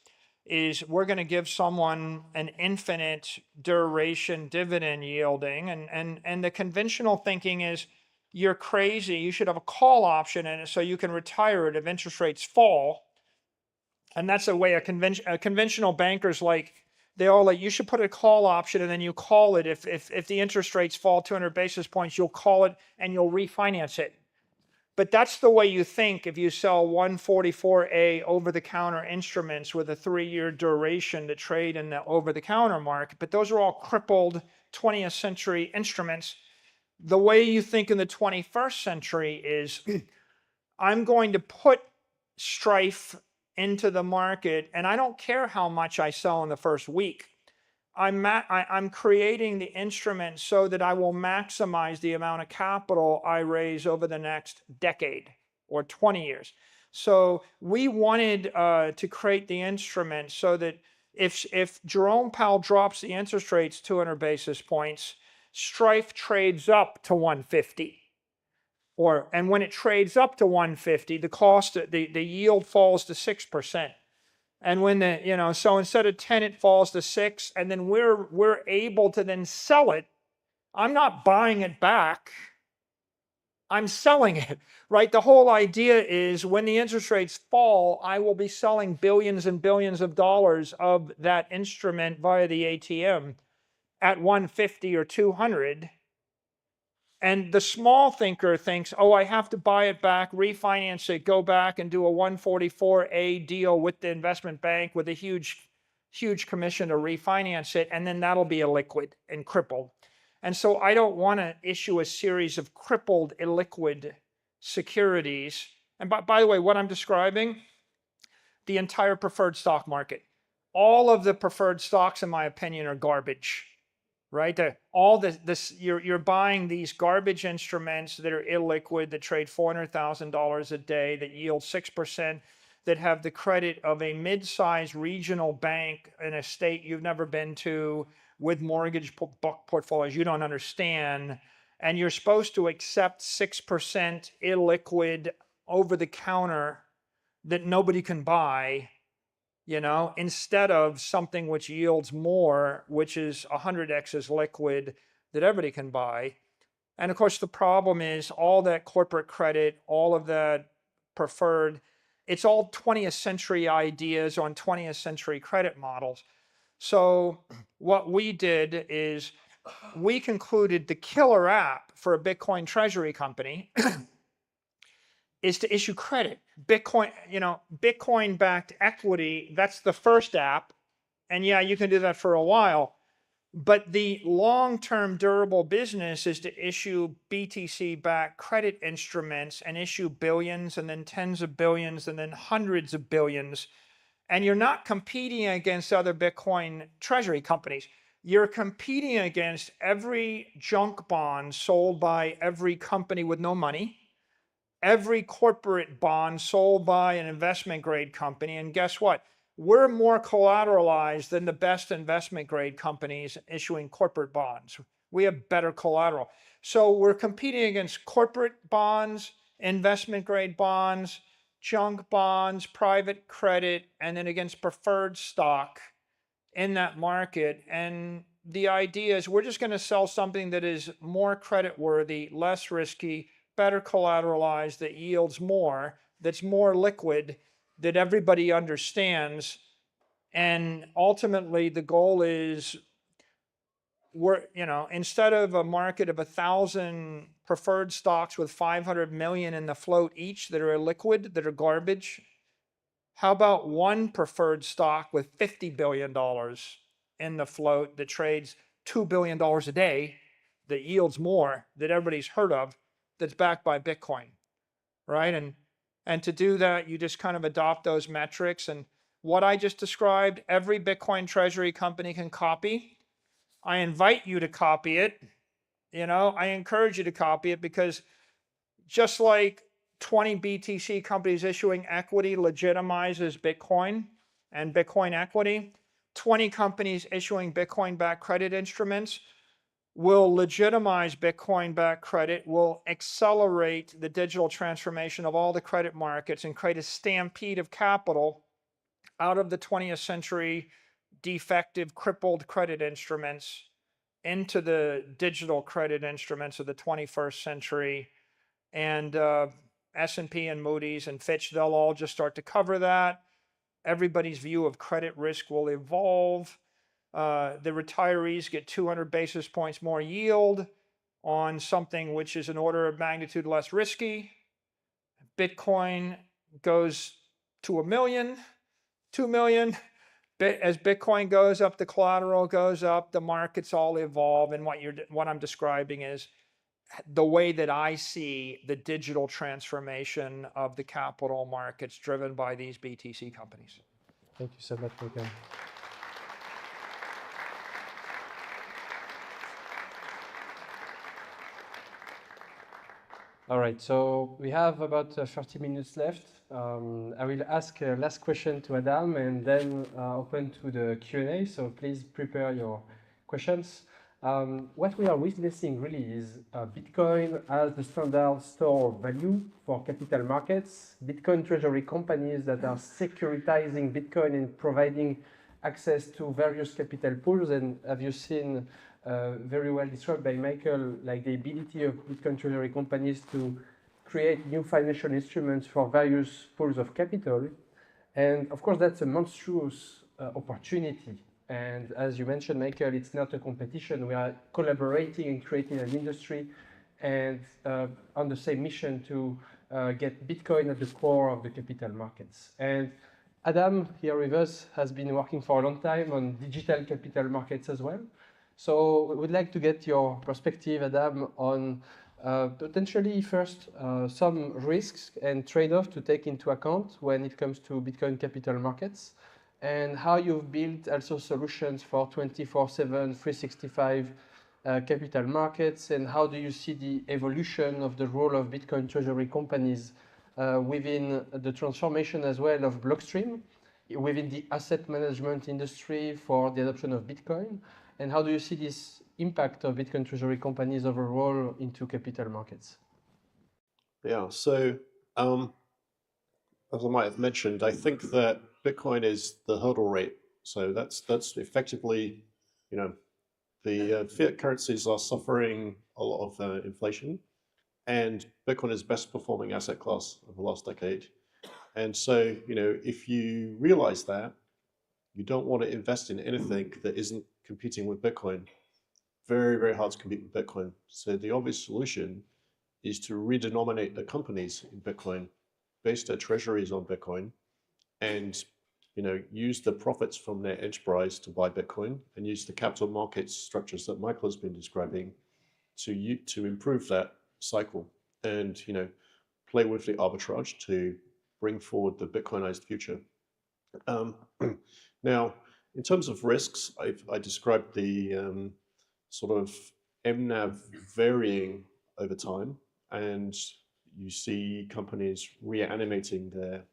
Speaker 1: we're going to give someone an infinite duration dividend yielding, and the conventional thinking is, you're crazy, you should have a call option in it so you can retire it if interest rates fall. And that's the way a conventional bankers like. They all like, you should put a call option and then you call it. If the interest rates fall 200 basis points, you'll call it and you'll refinance it. But that's the way you think if you sell 144A over-the-counter instruments with a 3-year duration to trade in the over-the-counter market. But those are all crippled 20th century instruments. The way you think in the 21st century is, I'm going to put Strife into the market, and I don't care how much I sell in the first week. I'm creating the instrument so that I will maximize the amount of capital I raise over the next decade or 20 years. So we wanted to create the instrument so that if Jerome Powell drops the interest rates 200 basis points, Strife trades up to 150. And when it trades up to 150, the yield falls to 6%. And when so instead of 10, it falls to 6, and then we're able to then sell it. I'm not buying it back. I'm selling it, right? The whole idea is when the interest rates fall, I will be selling billions and billions of dollars of that instrument via the ATM at 150 or 200. And the small thinker thinks, oh, I have to buy it back, refinance it, go back and do a 144A deal with the investment bank with a huge commission to refinance it, and then that'll be illiquid and crippled. And so I don't want to issue a series of crippled, illiquid securities. And by the way, what I'm describing, the entire preferred stock market. All of the preferred stocks, in my opinion, are garbage. Right? You're buying these garbage instruments that are illiquid, that trade $400,000 a day, that yield 6%, that have the credit of a mid-sized regional bank in a state you've never been to, with mortgage portfolios you don't understand, and you're supposed to accept 6% illiquid over-the-counter that nobody can buy, instead of something which yields more, which is 100x as liquid that everybody can buy. And of course, the problem is all that corporate credit, all of that preferred. It's all 20th century ideas on 20th century credit models. So what we did is we concluded the killer app for a Bitcoin treasury company is to issue credit. Bitcoin, Bitcoin-backed equity, that's the first app. And yeah, you can do that for a while. But the long-term durable business is to issue BTC-backed credit instruments and issue billions and then tens of billions and then hundreds of billions. And you're not competing against other Bitcoin treasury companies. You're competing against every junk bond sold by every company with no money, every corporate bond sold by an investment grade company. And guess what? We're more collateralized than the best investment grade companies issuing corporate bonds. We have better collateral. So we're competing against corporate bonds, investment grade bonds, junk bonds, private credit, and then against preferred stock in that market. And the idea is we're just going to sell something that is more creditworthy, less risky, better collateralized, that yields more, that's more liquid, that everybody understands. And ultimately the goal is instead of a market of 1,000 preferred stocks with 500 million in the float each that are illiquid, that are garbage, how about one preferred stock with $50 billion in the float that trades $2 billion a day, that yields more, that everybody's heard of, that's backed by Bitcoin, right? And to do that, you just kind of adopt those metrics. And what I just described, every Bitcoin treasury company can copy. I invite you to copy it. I encourage you to copy it, because just like 20 BTC companies issuing equity legitimizes Bitcoin and Bitcoin equity, 20 companies issuing Bitcoin-backed credit instruments will legitimize Bitcoin-backed credit, will accelerate the digital transformation of all the credit markets and create a stampede of capital out of the 20th century defective, crippled credit instruments into the digital credit instruments of the 21st century. And S&P and Moody's and Fitch, they'll all just start to cover that. Everybody's view of credit risk will evolve. The retirees get 200 basis points more yield on something which is an order of magnitude less risky. Bitcoin goes to 1 million, 2 million. As Bitcoin goes up, the collateral goes up, the markets all evolve. And what I'm describing is the way that I see the digital transformation of the capital markets driven by these BTC companies.
Speaker 2: Thank you so much, Michael. All right, so we have about 30 minutes left. I will ask a last question to Adam and then open to the Q&A, so please prepare your questions. What we are witnessing really is Bitcoin as the standard store of value for capital markets, Bitcoin treasury companies that are securitizing Bitcoin and providing access to various capital pools. And have you seen very well described by Michael, like the ability of Bitcoin treasury companies to create new financial instruments for various pools of capital. And of course, that's a monstrous opportunity. And as you mentioned, Michael, it's not a competition. We are collaborating and creating an industry and on the same mission to get Bitcoin at the core of the capital markets. And Adam, here with us, has been working for a long time on digital capital markets as well. So we would like to get your perspective, Adam, on potentially first some risks and trade-offs to take into account when it comes to Bitcoin capital markets, and how you've built also solutions for 24/7, 365 capital markets, and how do you see the evolution of the role of Bitcoin treasury companies within the transformation as well of Blockstream, within the asset management industry for the adoption of Bitcoin, and how do you see this impact of Bitcoin treasury companies overall into capital markets?
Speaker 3: Yeah, so as I might have mentioned, I think that Bitcoin is the hurdle rate. So that's effectively, the fiat currencies are suffering a lot of inflation, and Bitcoin is the best performing asset class of the last decade. And so, if you realize that, you don't want to invest in anything that isn't competing with Bitcoin. Very, very hard to compete with Bitcoin. So the obvious solution is to redenominate the companies in Bitcoin, base their treasuries on Bitcoin, and use the profits from their enterprise to buy Bitcoin, and use the capital markets structures that Michael has been describing to improve that cycle, and play with the arbitrage to bring forward the Bitcoinized future. Now, in terms of risks, I described the sort of MNAV varying over time, and you see companies reanimating their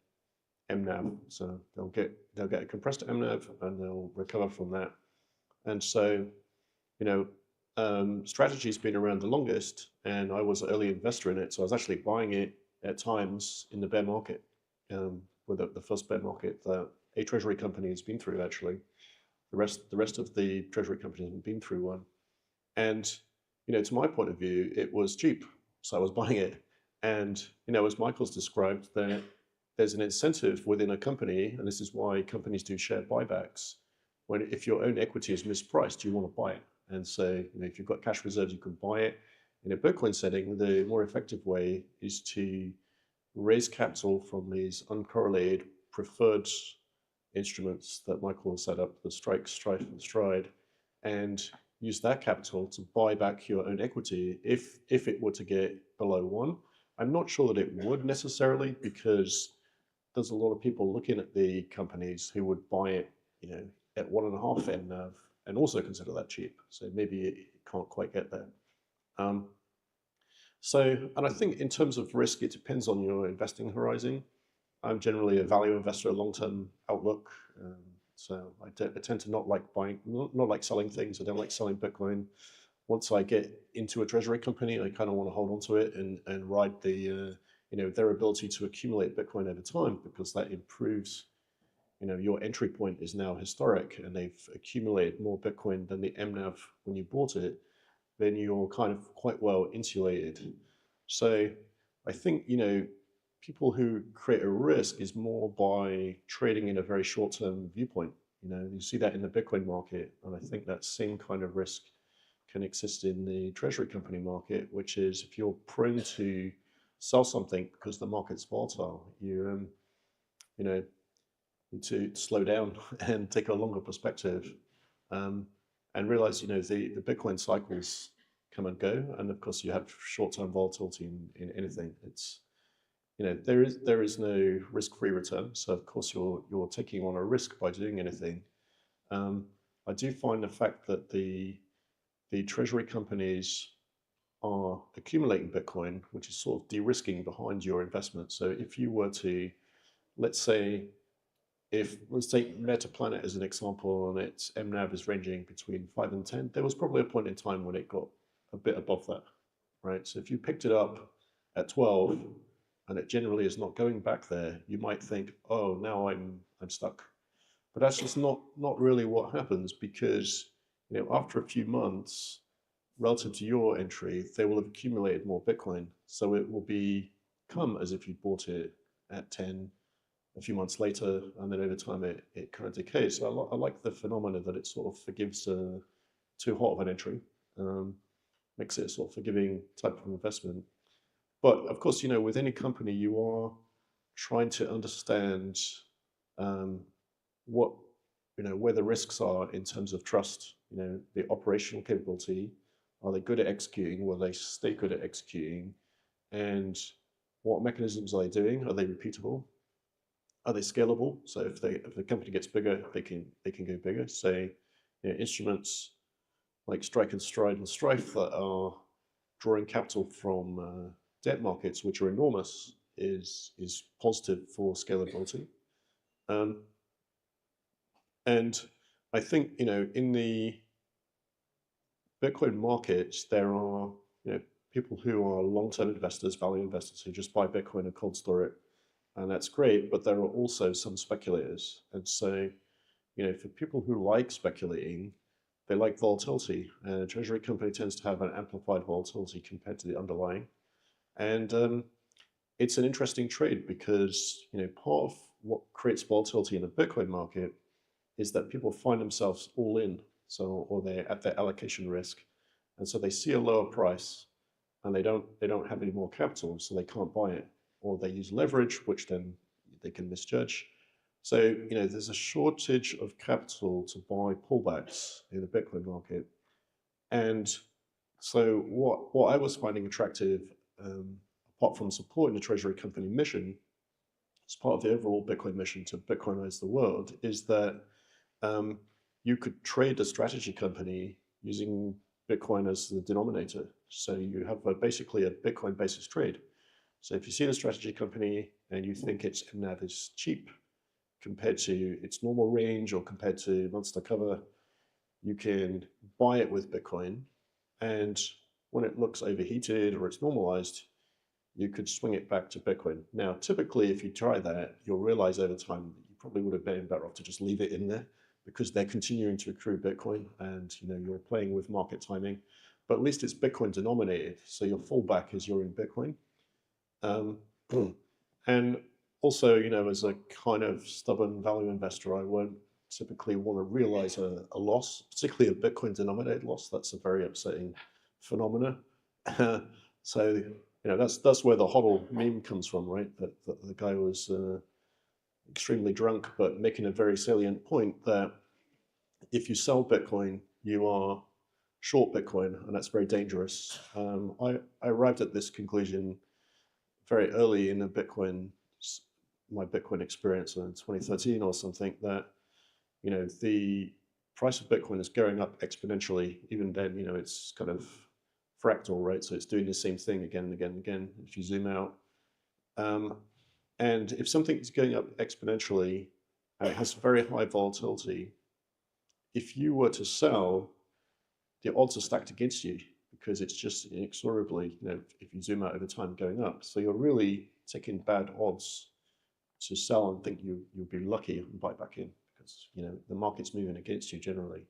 Speaker 3: MNAV. So they'll get a compressed MNAV and they'll recover from that. And so, strategy's been around the longest, and I was an early investor in it. So I was actually buying it at times in the bear market, with the first bear market that a treasury company has been through. Actually, the rest of the treasury companies haven't been through one. And to my point of view, it was cheap, so I was buying it. And as Michael's described, that there's an incentive within a company, and this is why companies do share buybacks. If your own equity is mispriced, you want to buy it. And so, if you've got cash reserves, you can buy it. In a Bitcoin setting, the more effective way is to raise capital from these uncorrelated preferred instruments that Michael has set up, the Strike, Strife, and Stride, and use that capital to buy back your own equity if it were to get below 1. I'm not sure that it would necessarily, because there's a lot of people looking at the companies who would buy it, at 1.5 NAV and also consider that cheap. So maybe it can't quite get there. And I think in terms of risk, it depends on your investing horizon. I'm generally a value investor, a long-term outlook. So I tend to not like selling things. I don't like selling Bitcoin. Once I get into a treasury company, I kind of want to hold on to it and ride their ability to accumulate Bitcoin over time, because that improves, your entry point is now historic and they've accumulated more Bitcoin than the MNAV when you bought it, then you're kind of quite well insulated. So I think, people who create a risk is more by trading in a very short-term viewpoint. You see that in the Bitcoin market, and I think that same kind of risk can exist in the treasury company market, which is if you're prone to sell something because the market's volatile, you need to slow down and take a longer perspective, and realize the Bitcoin cycles come and go, and of course you have short-term volatility in anything. It's there is no risk-free return, so of course you're taking on a risk by doing anything. I do find the fact that the treasury companies are accumulating Bitcoin, which is sort of de-risking behind your investment. So if you were to, let's take Metaplanet as an example, and its MNAV is ranging between 5 and 10, there was probably a point in time when it got a bit above that, right? So if you picked it up at 12 and it generally is not going back there, you might think, oh, now I'm stuck. But that's just not really what happens, because after a few months, relative to your entry, they will have accumulated more Bitcoin. So it will become as if you bought it at 10 a few months later, and then over time it kind of decays. So I like the phenomena that it sort of forgives too hot of an entry, makes it a sort of forgiving type of investment. But of course, with any company, you are trying to understand where the risks are in terms of trust. The operational capability. Are they good at executing? Will they stay good at executing? And what mechanisms are they doing? Are they repeatable? Are they scalable? So if the company gets bigger, they can go bigger. Say instruments like Strike and Stride and Strife that are drawing capital from debt markets, which are enormous, is positive for scalability. And I think in the Bitcoin markets, there are people who are long-term investors, value investors, who just buy Bitcoin and cold store it, and that's great. But there are also some speculators, and so for people who like speculating, they like volatility. And a treasury company tends to have an amplified volatility compared to the underlying. And it's an interesting trade because part of what creates volatility in the Bitcoin market is that people find themselves all in, or they're at their allocation risk, and so they see a lower price, and they don't have any more capital, so they can't buy it, or they use leverage, which then they can misjudge. So there's a shortage of capital to buy pullbacks in the Bitcoin market, and so what I was finding attractive, apart from supporting the Treasury Company mission, as part of the overall Bitcoin mission to Bitcoinize the world, is that you could trade a strategy company using Bitcoin as the denominator. So you have basically a Bitcoin basis trade. So if you see the strategy company and you think its NAV is cheap compared to its normal range or compared to monster cover, you can buy it with Bitcoin. And when it looks overheated or it's normalized, you could swing it back to Bitcoin. Now, typically, if you try that, you'll realize over time that you probably would have been better off to just leave it in there because they're continuing to accrue Bitcoin and you're playing with market timing. But at least it's Bitcoin denominated, so your fallback is you're in Bitcoin. And also, as a kind of stubborn value investor, I won't typically want to realize a loss, particularly a Bitcoin denominated loss. That's a very upsetting phenomena. So that's where the HODL meme comes from, right? That the guy was extremely drunk, but making a very salient point that if you sell Bitcoin, you are short Bitcoin, and that's very dangerous. I arrived at this conclusion very early in my Bitcoin experience in 2013 or something, that the price of Bitcoin is going up exponentially. Even then, it's kind of fractal, right? So it's doing the same thing again and again and again if you zoom out. And if something is going up exponentially, it has very high volatility. If you were to sell, the odds are stacked against you because it's just inexorably, if you zoom out over time, going up. So you're really taking bad odds to sell and think you'll be lucky and buy back in because the market's moving against you generally.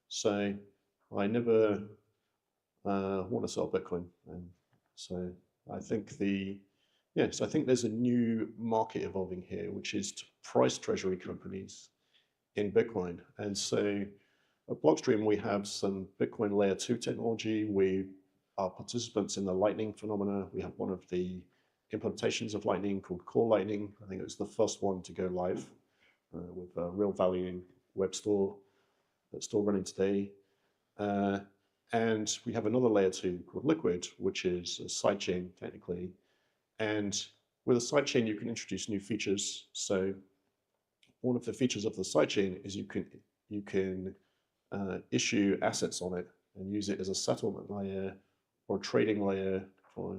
Speaker 3: So I never want to sell Bitcoin, and so I think so I think there's a new market evolving here, which is to price treasury companies in Bitcoin. And so at Blockstream, we have some Bitcoin layer 2 technology. We are participants in the Lightning phenomena. We have one of the implementations of Lightning called Core Lightning. I think it was the first one to go live with a real value web store that's still running today. And we have another layer 2 called Liquid, which is a sidechain technically. And with a sidechain, you can introduce new features. So one of the features of the sidechain is you can issue assets on it and use it as a settlement layer or trading layer for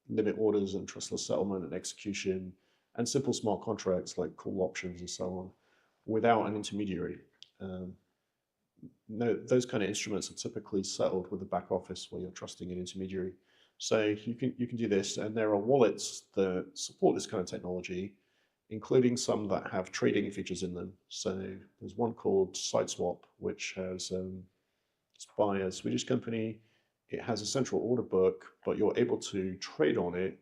Speaker 3: limit orders and trustless settlement and execution and simple smart contracts like call options and so on without an intermediary. No, those kind of instruments are typically settled with a back office where you're trusting an intermediary. So you can do this, and there are wallets that support this kind of technology, including some that have trading features in them. So there's one called SideSwap, which has it's by a Swedish company. It has a central order book, but you're able to trade on it,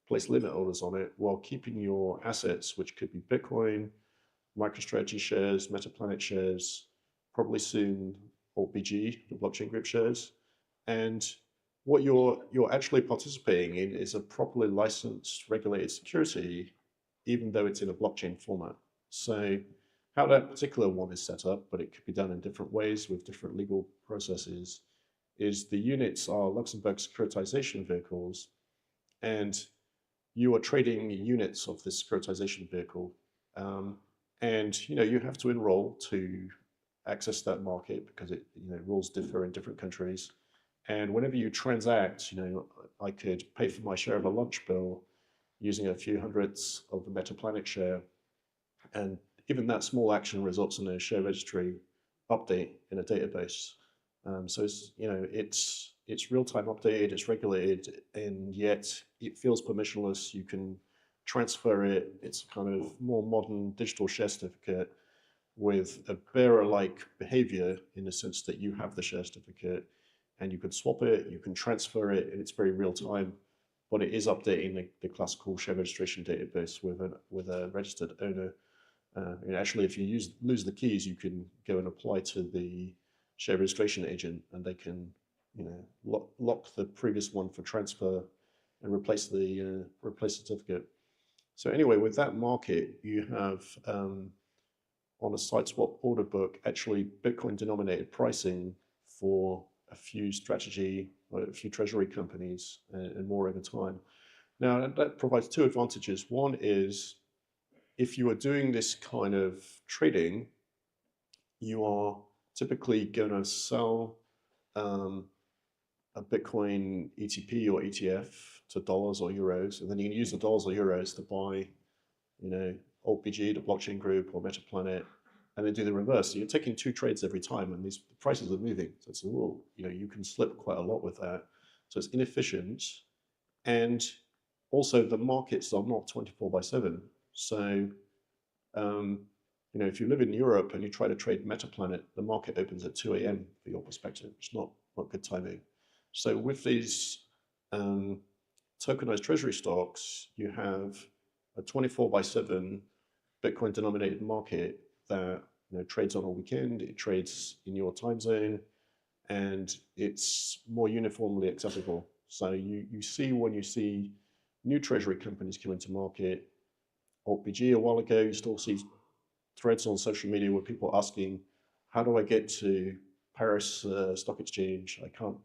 Speaker 3: place limit orders on it, while keeping your assets, which could be Bitcoin, MicroStrategy shares, Metaplanet shares, probably soon BG, the blockchain group shares. And what you're actually participating in is a properly licensed, regulated security, even though it's in a blockchain format. So how that particular one is set up, but it could be done in different ways with different legal processes, is the units are Luxembourg securitization vehicles, and you are trading units of this securitization vehicle. And you have to enroll to access that market because rules differ in different countries. And whenever you transact, I could pay for my share of a lunch bill using a few hundreds of the Metaplanet share. And even that small action results in a share registry update in a database. So it's real-time updated, it's regulated, and yet it feels permissionless. You can transfer it. It's a kind of more modern digital share certificate with a bearer-like behavior in the sense that you have the share certificate and you can swap it, you can transfer it, and it's very real time. but it is updating the classical share registration database with a registered owner. And actually, if you lose the keys, you can go and apply to the share registration agent, and they can, lock the previous one for transfer and replace the certificate. So anyway, with that market, you have on a side swap order book actually Bitcoin denominated pricing for a few treasury companies and more over time. Now that provides two advantages. One is if you are doing this kind of trading, you are typically going to sell a Bitcoin ETP or ETF to dollars or euros, and then you can use the dollars or euros to buy, AltBG, the blockchain group, or MetaPlanet, and then do the reverse. So you're taking two trades every time, and these prices are moving. So it's you can slip quite a lot with that. So it's inefficient, and also the markets are not 24/7. So if you live in Europe and you try to trade MetaPlanet, the market opens at 2 a.m. for your perspective. It's not good timing. So with these tokenized treasury stocks, you have a 24/7 Bitcoin denominated market that trades on a weekend, it trades in your time zone, and it's more uniformly accessible. So you see when you see new treasury companies come into market, AltBG a while ago, you still see threads on social media where people are asking, how do I get to Paris Stock Exchange? I can't,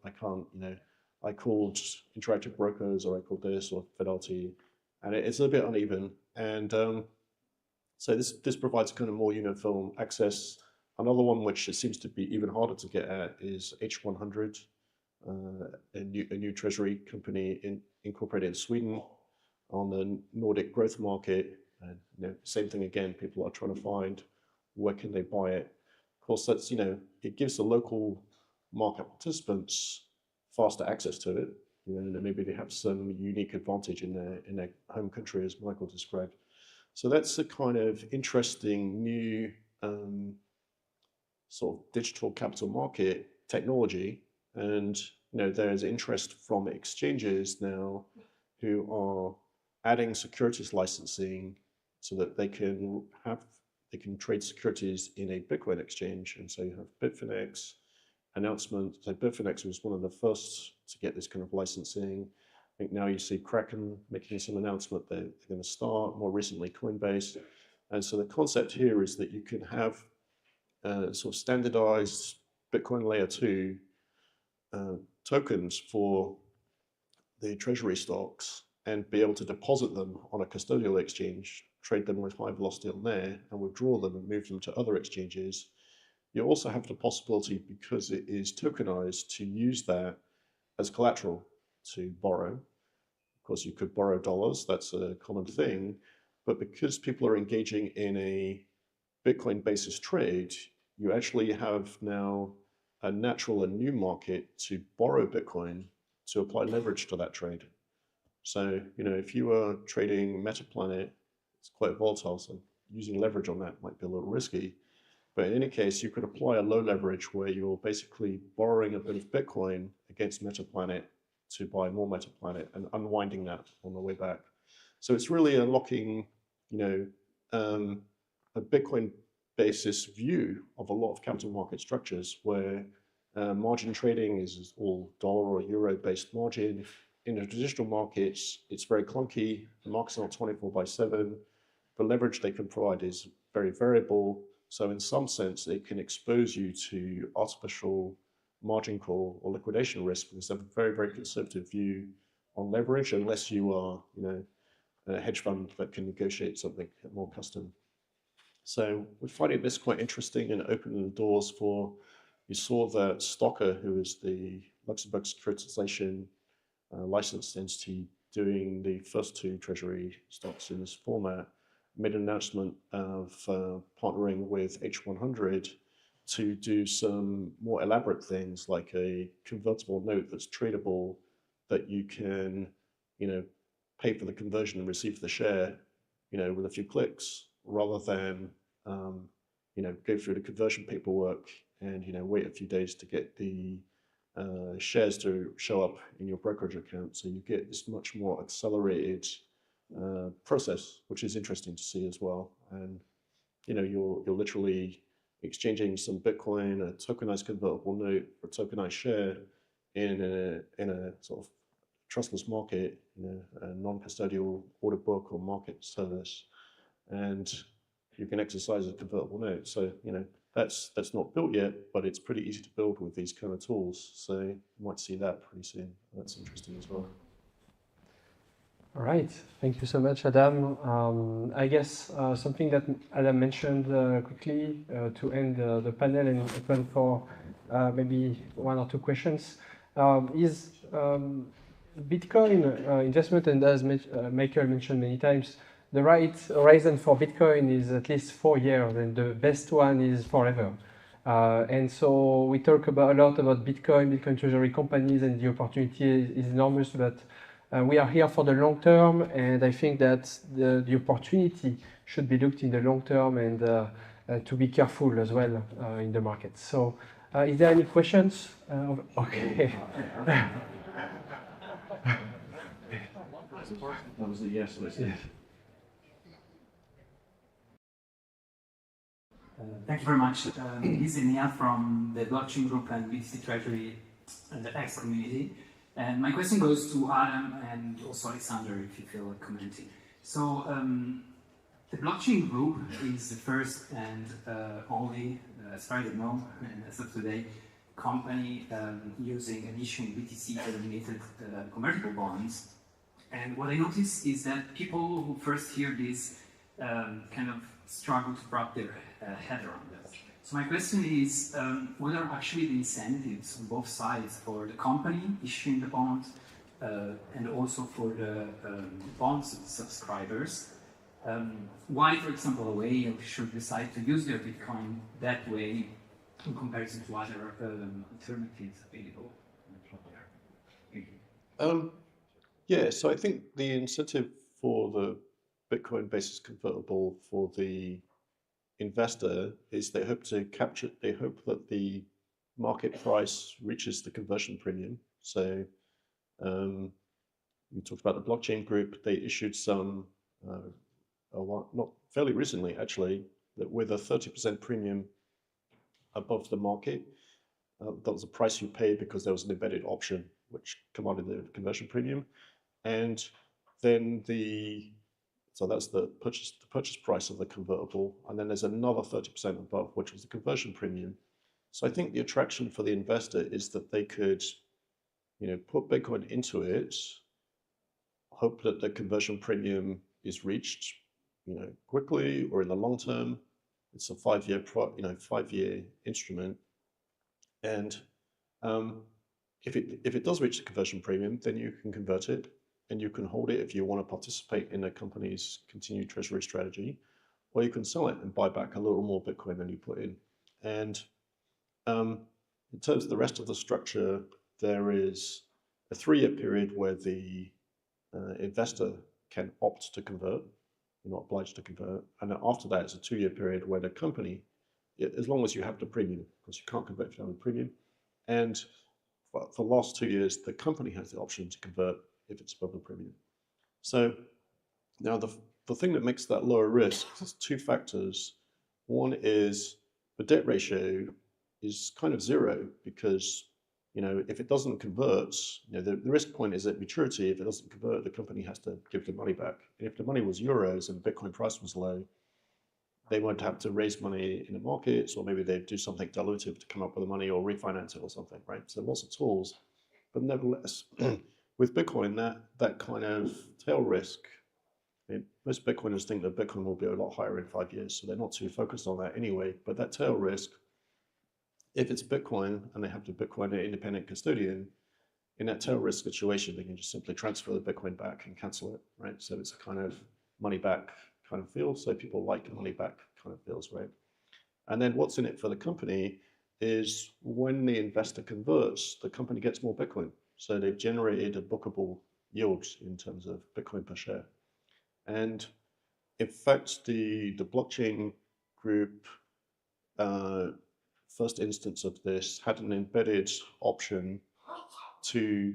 Speaker 3: I called Interactive Brokers, or I called this, or Fidelity, and it's a bit uneven. And so this provides kind of more uniform access. Another one which it seems to be even harder to get at is H100, a new treasury company incorporated in Sweden on the Nordic growth market. And same thing again, people are trying to find where can they buy it. Of course, that's it gives the local market participants faster access to it. And maybe they have some unique advantage in their home country, as Michael described. So that's a kind of interesting new sort of digital capital market technology. And there's interest from exchanges now who are adding securities licensing so that they can trade securities in a Bitcoin exchange. And so you have Bitfinex announcement. So Bitfinex was one of the first to get this kind of licensing. I think now you see Kraken making some announcement that they're going to start, more recently Coinbase. And so the concept here is that you can have sort of standardized Bitcoin layer 2 tokens for the treasury stocks and be able to deposit them on a custodial exchange, trade them with high velocity on there, and withdraw them and move them to other exchanges. You also have the possibility, because it is tokenized, to use that as collateral to borrow. Of course, you could borrow dollars, that's a common thing, but because people are engaging in a Bitcoin basis trade, you actually have now a natural and new market to borrow Bitcoin to apply leverage to that trade. So, if you are trading MetaPlanet, it's quite volatile, so using leverage on that might be a little risky. But in any case, you could apply a low leverage where you're basically borrowing a bit of Bitcoin against MetaPlanet to buy more MetaPlanet and unwinding that on the way back. So it's really unlocking, a Bitcoin basis view of a lot of capital market structures where margin trading is all dollar or euro based margin. In the traditional markets, it's very clunky. The market's not 24/7. The leverage they can provide is very variable. So in some sense, it can expose you to artificial margin call or liquidation risk, because they have a very, very conservative view on leverage, unless you are, a hedge fund that can negotiate something more custom. So we're finding this quite interesting and opening the doors for, you saw that Stocker, who is the Luxembourg securitization licensed entity doing the first two treasury stocks in this format, made an announcement of partnering with H100 to do some more elaborate things, like a convertible note that's tradable, that you can, pay for the conversion and receive the share, with a few clicks, rather than, go through the conversion paperwork and, wait a few days to get the shares to show up in your brokerage account. So you get this much more accelerated process, which is interesting to see as well. And you're literally exchanging some Bitcoin, a tokenized convertible note, or a tokenized share in a sort of trustless market, a non-custodial order book or market service, and you can exercise a convertible note. So that's not built yet, but it's pretty easy to build with these kind of tools. So you might see that pretty soon. That's interesting as well.
Speaker 2: All right, thank you so much, Adam. I guess something that Adam mentioned quickly to end the panel and open for maybe one or two questions is Bitcoin investment, and as Michael mentioned many times, the right horizon for Bitcoin is at least 4 years, and the best one is forever. And so we talk a lot about Bitcoin treasury companies, and the opportunity is enormous, but we are here for the long term, and I think that the opportunity should be looked in the long term, and to be careful as well in the market. So is there any questions? Okay.
Speaker 3: That was a yes.
Speaker 4: Thank you very much. This is Nia from the blockchain group and BTC Treasury and the X community. And my question goes to Adam and also Alexander, if you feel like commenting. So the blockchain group is the first and only, as far as I know, and as of today, company using and issuing BTC-denominated convertible bonds. And what I notice is that people who first hear this kind of struggle to wrap their head around that. So my question is, what are actually the incentives on both sides for the company issuing the bond and also for the bond subscribers? Why, for example, a whale should decide to use their Bitcoin that way in comparison to other alternatives available?
Speaker 3: Yeah, so I think the incentive for the Bitcoin basis convertible for the investor is they hope that the market price reaches the conversion premium. So we talked about the blockchain group. They issued some, not fairly recently actually, that with a 30% premium above the market. That was the price you pay because there was an embedded option which commanded the conversion premium. And then so that's the purchase price of the convertible, and then there's another 30% above, which was the conversion premium. So I think the attraction for the investor is that they could, put Bitcoin into it, hope that the conversion premium is reached, quickly or in the long term. It's a 5-year instrument, and if it does reach the conversion premium, then you can convert it. And you can hold it if you want to participate in a company's continued treasury strategy, or you can sell it and buy back a little more Bitcoin than you put in. And in terms of the rest of the structure, there is a 3-year period where the investor can opt to convert. You're not obliged to convert. And then after that, it's a 2-year period where the company, as long as you have the premium, because you can't convert if you don't have the premium. And for the last 2 years, the company has the option to convert if it's above the premium. So now the thing that makes that lower risk is 2 factors. One is the debt ratio is kind of 0 because if it doesn't convert, the risk point is at maturity. If it doesn't convert, the company has to give the money back. And if the money was euros and the Bitcoin price was low, they won't have to raise money in the markets, or maybe they'd do something dilutive to come up with the money or refinance it or something, right? So lots of tools, but nevertheless, with Bitcoin, that kind of tail risk, most Bitcoiners think that Bitcoin will be a lot higher in 5 years, so they're not too focused on that anyway. But that tail risk, if it's Bitcoin and they have the Bitcoin independent custodian, in that tail risk situation, they can just simply transfer the Bitcoin back and cancel it, right? So it's a kind of money back kind of feel. So people like money back kind of feels, right? And then what's in it for the company is when the investor converts, the company gets more Bitcoin. So they've generated a bookable yield in terms of Bitcoin per share. And in fact, the blockchain group, first instance of this had an embedded option to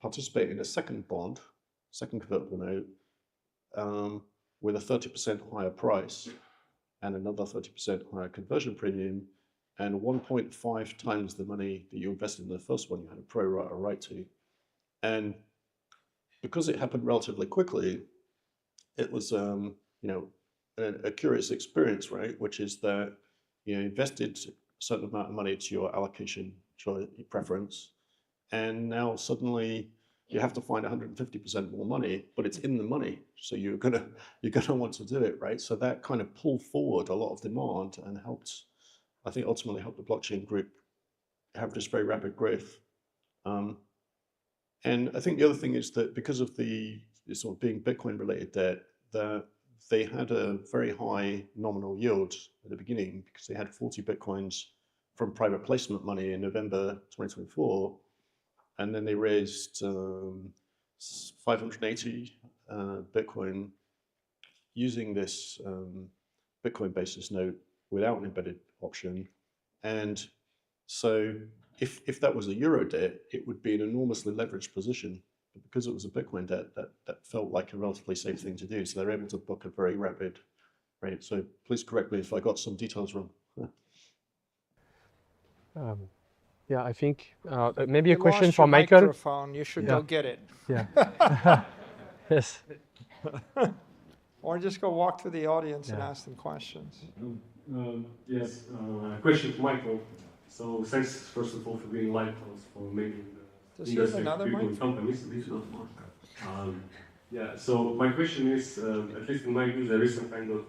Speaker 3: participate in a second bond, second convertible note, with a 30% higher price and another 30% higher conversion premium, and 1.5 times the money that you invested in the first one, you had a pro rata right to. And because it happened relatively quickly, it was, you know, a curious experience, right? Which is that you invested a certain amount of money to your allocation preference, and now suddenly you have to find 150% more money, but it's in the money, so you're gonna want to do it, right? So that kind of pulled forward a lot of demand and helped, I think, ultimately helped the blockchain group have this very rapid growth. And I think the other thing is that because of the sort of being Bitcoin related debt, that they had a very high nominal yield at the beginning because they had 40 Bitcoins from private placement money in November 2024. And then they raised 580 Bitcoin using this Bitcoin basis note without an embedded option. And so if that was a Euro debt, it would be an enormously leveraged position. But because it was a Bitcoin debt, that felt like a relatively safe thing to do. So they're able to book a very rapid rate. So please correct me if I got some details wrong.
Speaker 2: Yeah, I think maybe a
Speaker 1: You
Speaker 2: question
Speaker 1: lost
Speaker 2: for
Speaker 1: your
Speaker 2: Michael.
Speaker 1: microphone. You should go get it.
Speaker 2: Yeah. Yes.
Speaker 1: Or just go walk through the audience and ask them questions.
Speaker 5: Yes, question for Michael. So thanks first of all for being live for making
Speaker 1: Does
Speaker 5: the
Speaker 1: he have
Speaker 5: industry
Speaker 1: another
Speaker 5: people
Speaker 1: mic?
Speaker 5: companies. Yeah, so my question is, at least in my view, there is some kind of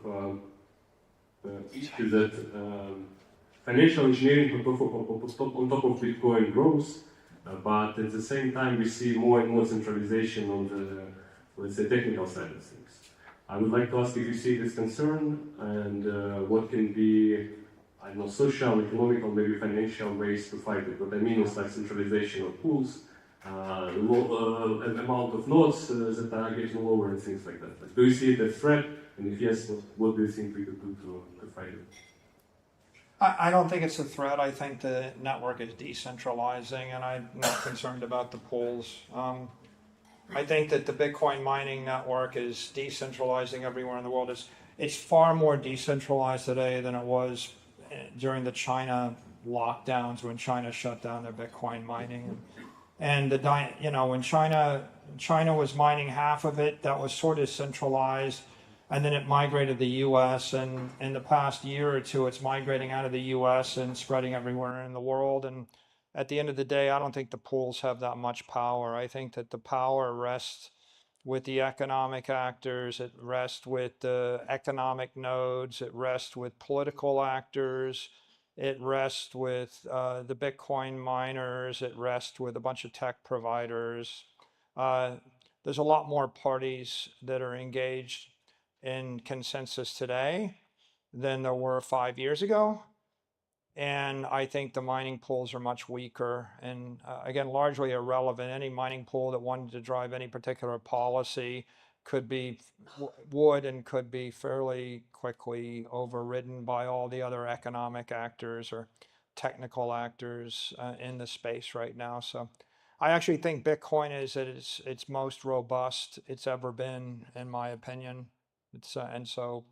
Speaker 5: issue that financial engineering on top of Bitcoin grows, but at the same time we see more and more centralization on the, let's say, technical side of things. I would like to ask if you see this concern and what can be, I don't know, social, economic, or maybe financial ways to fight it. What I mean is like centralization of pools, an amount of nodes that are getting lower and things like that. Like, do you see it as a threat? And if yes, what do you think we could do to fight it?
Speaker 1: I don't think it's a threat. I think the network is decentralizing, and I'm not concerned about the pools. I think that the Bitcoin mining network is decentralizing everywhere in the world. It's far more decentralized today than it was during the China lockdowns when China shut down their Bitcoin mining. And when China was mining half of it, that was sort of centralized. And then it migrated to the U.S. And in the past year or two, it's migrating out of the U.S. and spreading everywhere in the world. And at the end of the day, I don't think the pools have that much power. I think that the power rests with the economic actors. It rests with the economic nodes. It rests with political actors. It rests with the Bitcoin miners. It rests with a bunch of tech providers. There's a lot more parties that are engaged in consensus today than there were 5 years ago. And I think the mining pools are much weaker and, again, largely irrelevant. Any mining pool that wanted to drive any particular policy could be fairly quickly overridden by all the other economic actors or technical actors in the space right now. So I actually think Bitcoin is at its most robust it's ever been, in my opinion. And so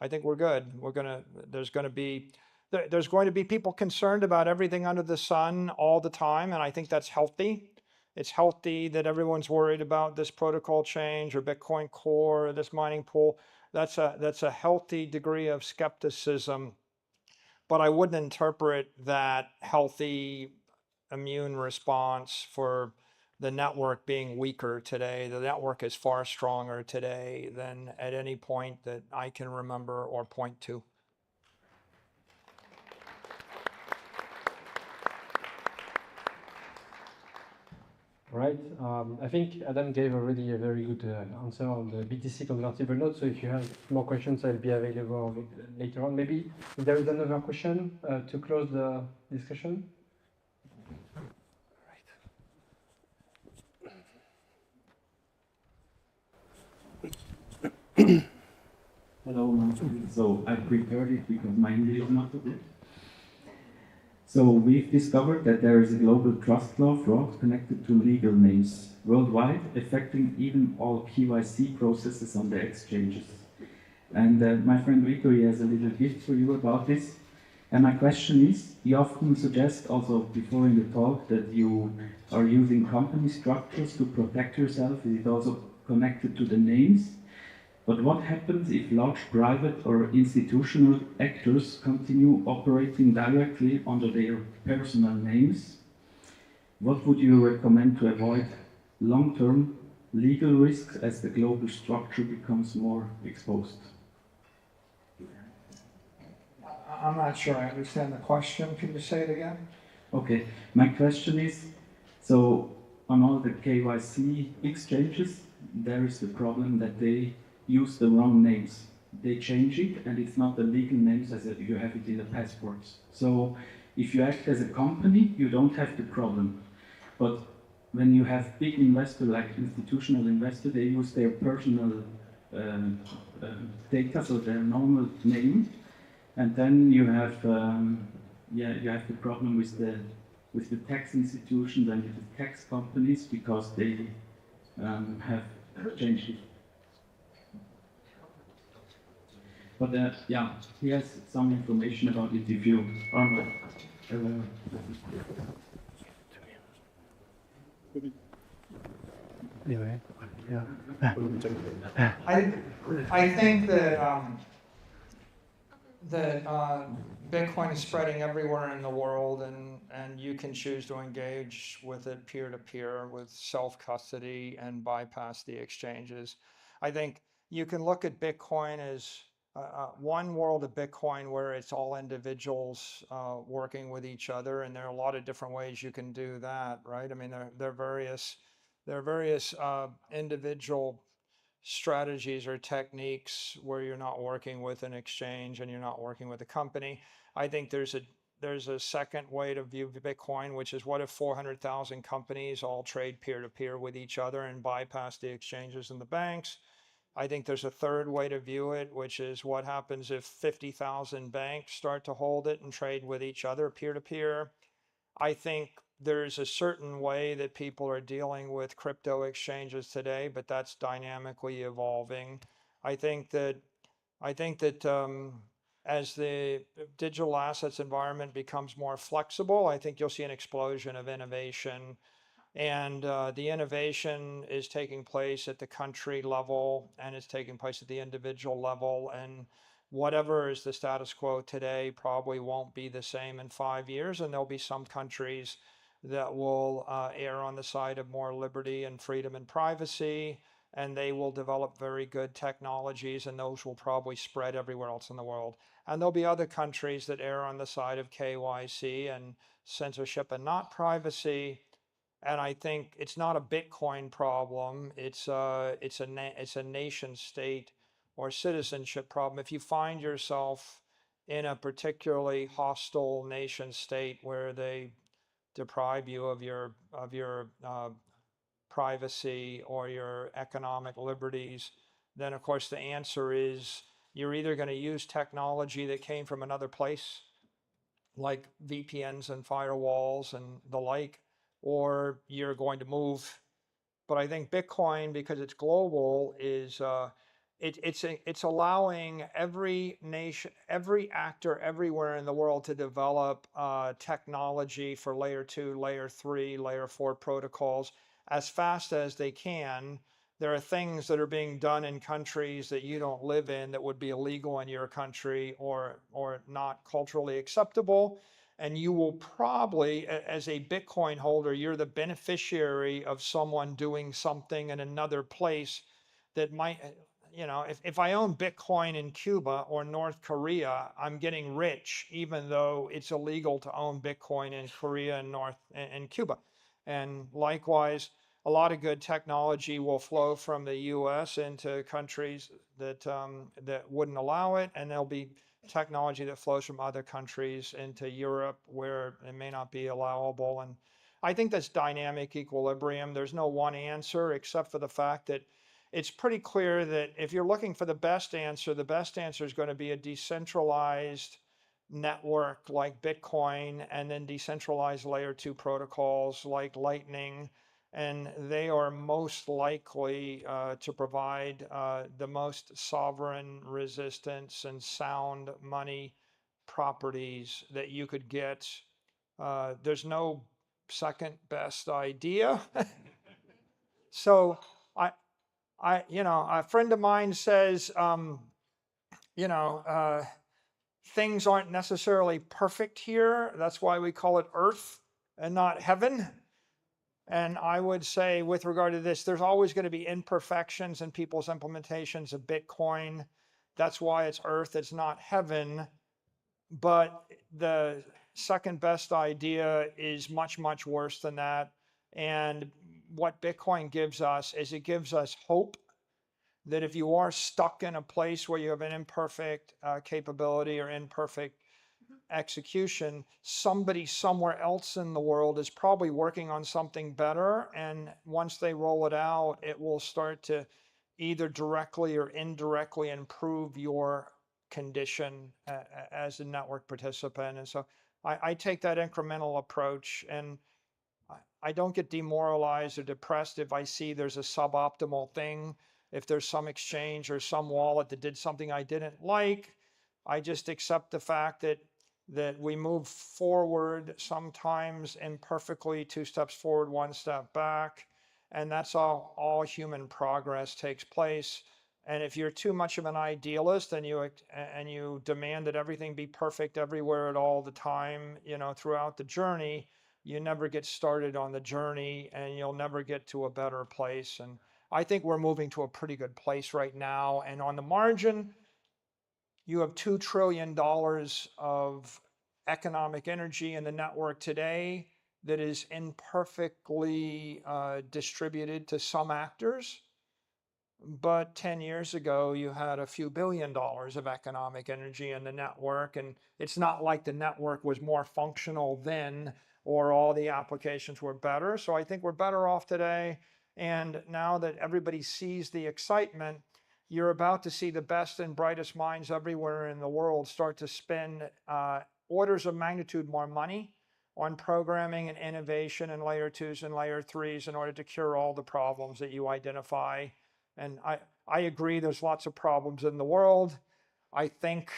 Speaker 1: I think we're good. There's going to be people concerned about everything under the sun all the time, and I think that's healthy. It's healthy that everyone's worried about this protocol change or Bitcoin Core or this mining pool. That's a healthy degree of skepticism, but I wouldn't interpret that healthy immune response for the network being weaker today. The network is far stronger today than at any point that I can remember or point to.
Speaker 2: Right. I think Adam gave already a very good answer on the BTC convertible note. So if you have more questions, I'll be available later on. Maybe if there is another question to close the discussion.
Speaker 6: Hello, so I prepared it because my English is not so good. So we've discovered that there is a global trust law fraud connected to legal names worldwide, affecting even all KYC processes on the exchanges. And my friend Rico, he has a little gift for you about this. And my question is, you often suggest also before in the talk that you are using company structures to protect yourself. Is it also connected to the names? But what happens if large private or institutional actors continue operating directly under their personal names? What would you recommend to avoid long-term legal risks as the global structure becomes more exposed?
Speaker 1: I'm not sure I understand the question. Can you say it again?
Speaker 6: Okay, my question is, so on all the KYC exchanges, there is the problem that they use the wrong names. They change it and it's not the legal names as you have it in the passports. So if you act as a company, you don't have the problem. But when you have big investor like institutional investor, they use their personal data, so their normal name, and then you have you have the problem with the tax institutions and with the tax companies because they have changed it. But yeah, he has some information about it if you are not.
Speaker 7: Anyway, yeah.
Speaker 1: I think that Bitcoin is spreading everywhere in the world, and you can choose to engage with it peer-to-peer with self-custody and bypass the exchanges. I think you can look at Bitcoin as one world of Bitcoin where it's all individuals working with each other, and there are a lot of different ways you can do that, right? I mean, there are various individual strategies or techniques where you're not working with an exchange and you're not working with a company. I think there's a second way to view Bitcoin, which is what if 400,000 companies all trade peer-to-peer with each other and bypass the exchanges and the banks? I think there's a third way to view it, which is what happens if 50,000 banks start to hold it and trade with each other peer-to-peer. I think there's a certain way that people are dealing with crypto exchanges today, but that's dynamically evolving. I think that as the digital assets environment becomes more flexible, I think you'll see an explosion of innovation. And the innovation is taking place at the country level and it's taking place at the individual level. And whatever is the status quo today probably won't be the same in 5 years. And there'll be some countries that will err on the side of more liberty and freedom and privacy. And they will develop very good technologies, and those will probably spread everywhere else in the world. And there'll be other countries that err on the side of KYC and censorship and not privacy. And I think it's not a Bitcoin problem. It's a nation state or citizenship problem. If you find yourself in a particularly hostile nation state where they deprive you of your privacy or your economic liberties, then of course the answer is you're either going to use technology that came from another place, like VPNs and firewalls and the like, or you're going to move. But I think Bitcoin, because it's global, is it's allowing every nation, every actor everywhere in the world to develop technology for layer 2, layer 3, layer 4 protocols as fast as they can. There are things that are being done in countries that you don't live in that would be illegal in your country or not culturally acceptable. And you will probably, as a Bitcoin holder, you're the beneficiary of someone doing something in another place that might, if I own Bitcoin in Cuba or North Korea, I'm getting rich, even though it's illegal to own Bitcoin in Korea and Cuba. And likewise, a lot of good technology will flow from the U.S. into countries that wouldn't allow it, and there'll be technology that flows from other countries into Europe where it may not be allowable. And I think that's dynamic equilibrium. There's no one answer except for the fact that it's pretty clear that if you're looking for the best answer is going to be a decentralized network like Bitcoin, and then decentralized layer 2 protocols like Lightning, and they are most likely to provide the most sovereign resistance and sound money properties that you could get. There's no second best idea. So a friend of mine says, things aren't necessarily perfect here. That's why we call it Earth and not heaven. And I would say with regard to this, there's always going to be imperfections in people's implementations of Bitcoin. That's why it's Earth, it's not heaven. But the second best idea is much, much worse than that. And what Bitcoin gives us is it gives us hope that if you are stuck in a place where you have an imperfect capability or imperfect execution, somebody somewhere else in the world is probably working on something better. And once they roll it out, it will start to either directly or indirectly improve your condition as a network participant. And so I take that incremental approach, and I don't get demoralized or depressed if I see there's a suboptimal thing. If there's some exchange or some wallet that did something I didn't like, I just accept the fact that we move forward, sometimes imperfectly, 2 steps forward, 1 step back. And that's all human progress takes place. And if you're too much of an idealist and you demand that everything be perfect everywhere at all the time, throughout the journey, you never get started on the journey, and you'll never get to a better place. And I think we're moving to a pretty good place right now. And on the margin, you have $2 trillion of economic energy in the network today that is imperfectly distributed to some actors. But 10 years ago, you had a few $1 billion of economic energy in the network. And it's not like the network was more functional then or all the applications were better. So I think we're better off today. And now that everybody sees the excitement, you're about to see the best and brightest minds everywhere in the world start to spend orders of magnitude more money on programming and innovation and layer 2s and layer 3s in order to cure all the problems that you identify. And I agree there's lots of problems in the world. I think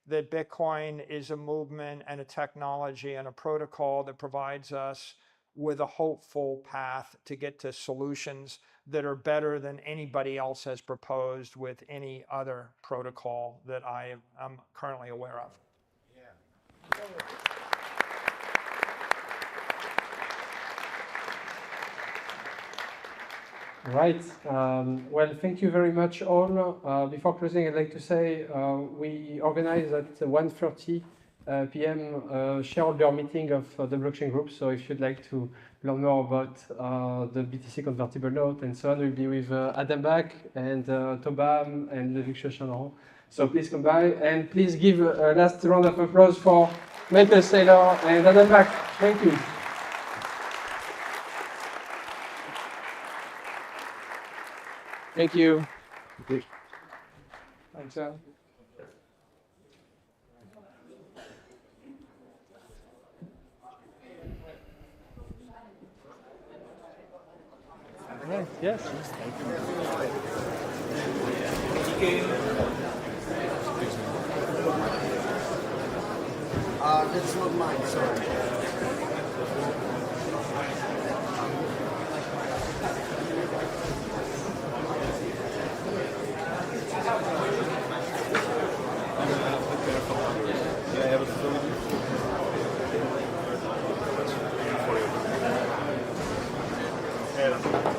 Speaker 1: that Bitcoin is a movement and a technology and a protocol that provides us with a hopeful path to get to solutions that are better than anybody else has proposed with any other protocol that I am currently aware of.
Speaker 2: Right. Well, thank you very much all. Before closing, I'd like to say we organized at 1:30 p.m. shareholder meeting of the blockchain group. So if you'd like to learn more about the BTC convertible note and so on, we'll be with Adam Back and Tobam and Luc Chachanron. So please come by, and please give a last round of applause for Michael Saylor and Adam Back. Thank you. Thank you. Thanks, Al. Right. Yes. Thank you.
Speaker 7: That's not mine, sorry.
Speaker 8: Yeah.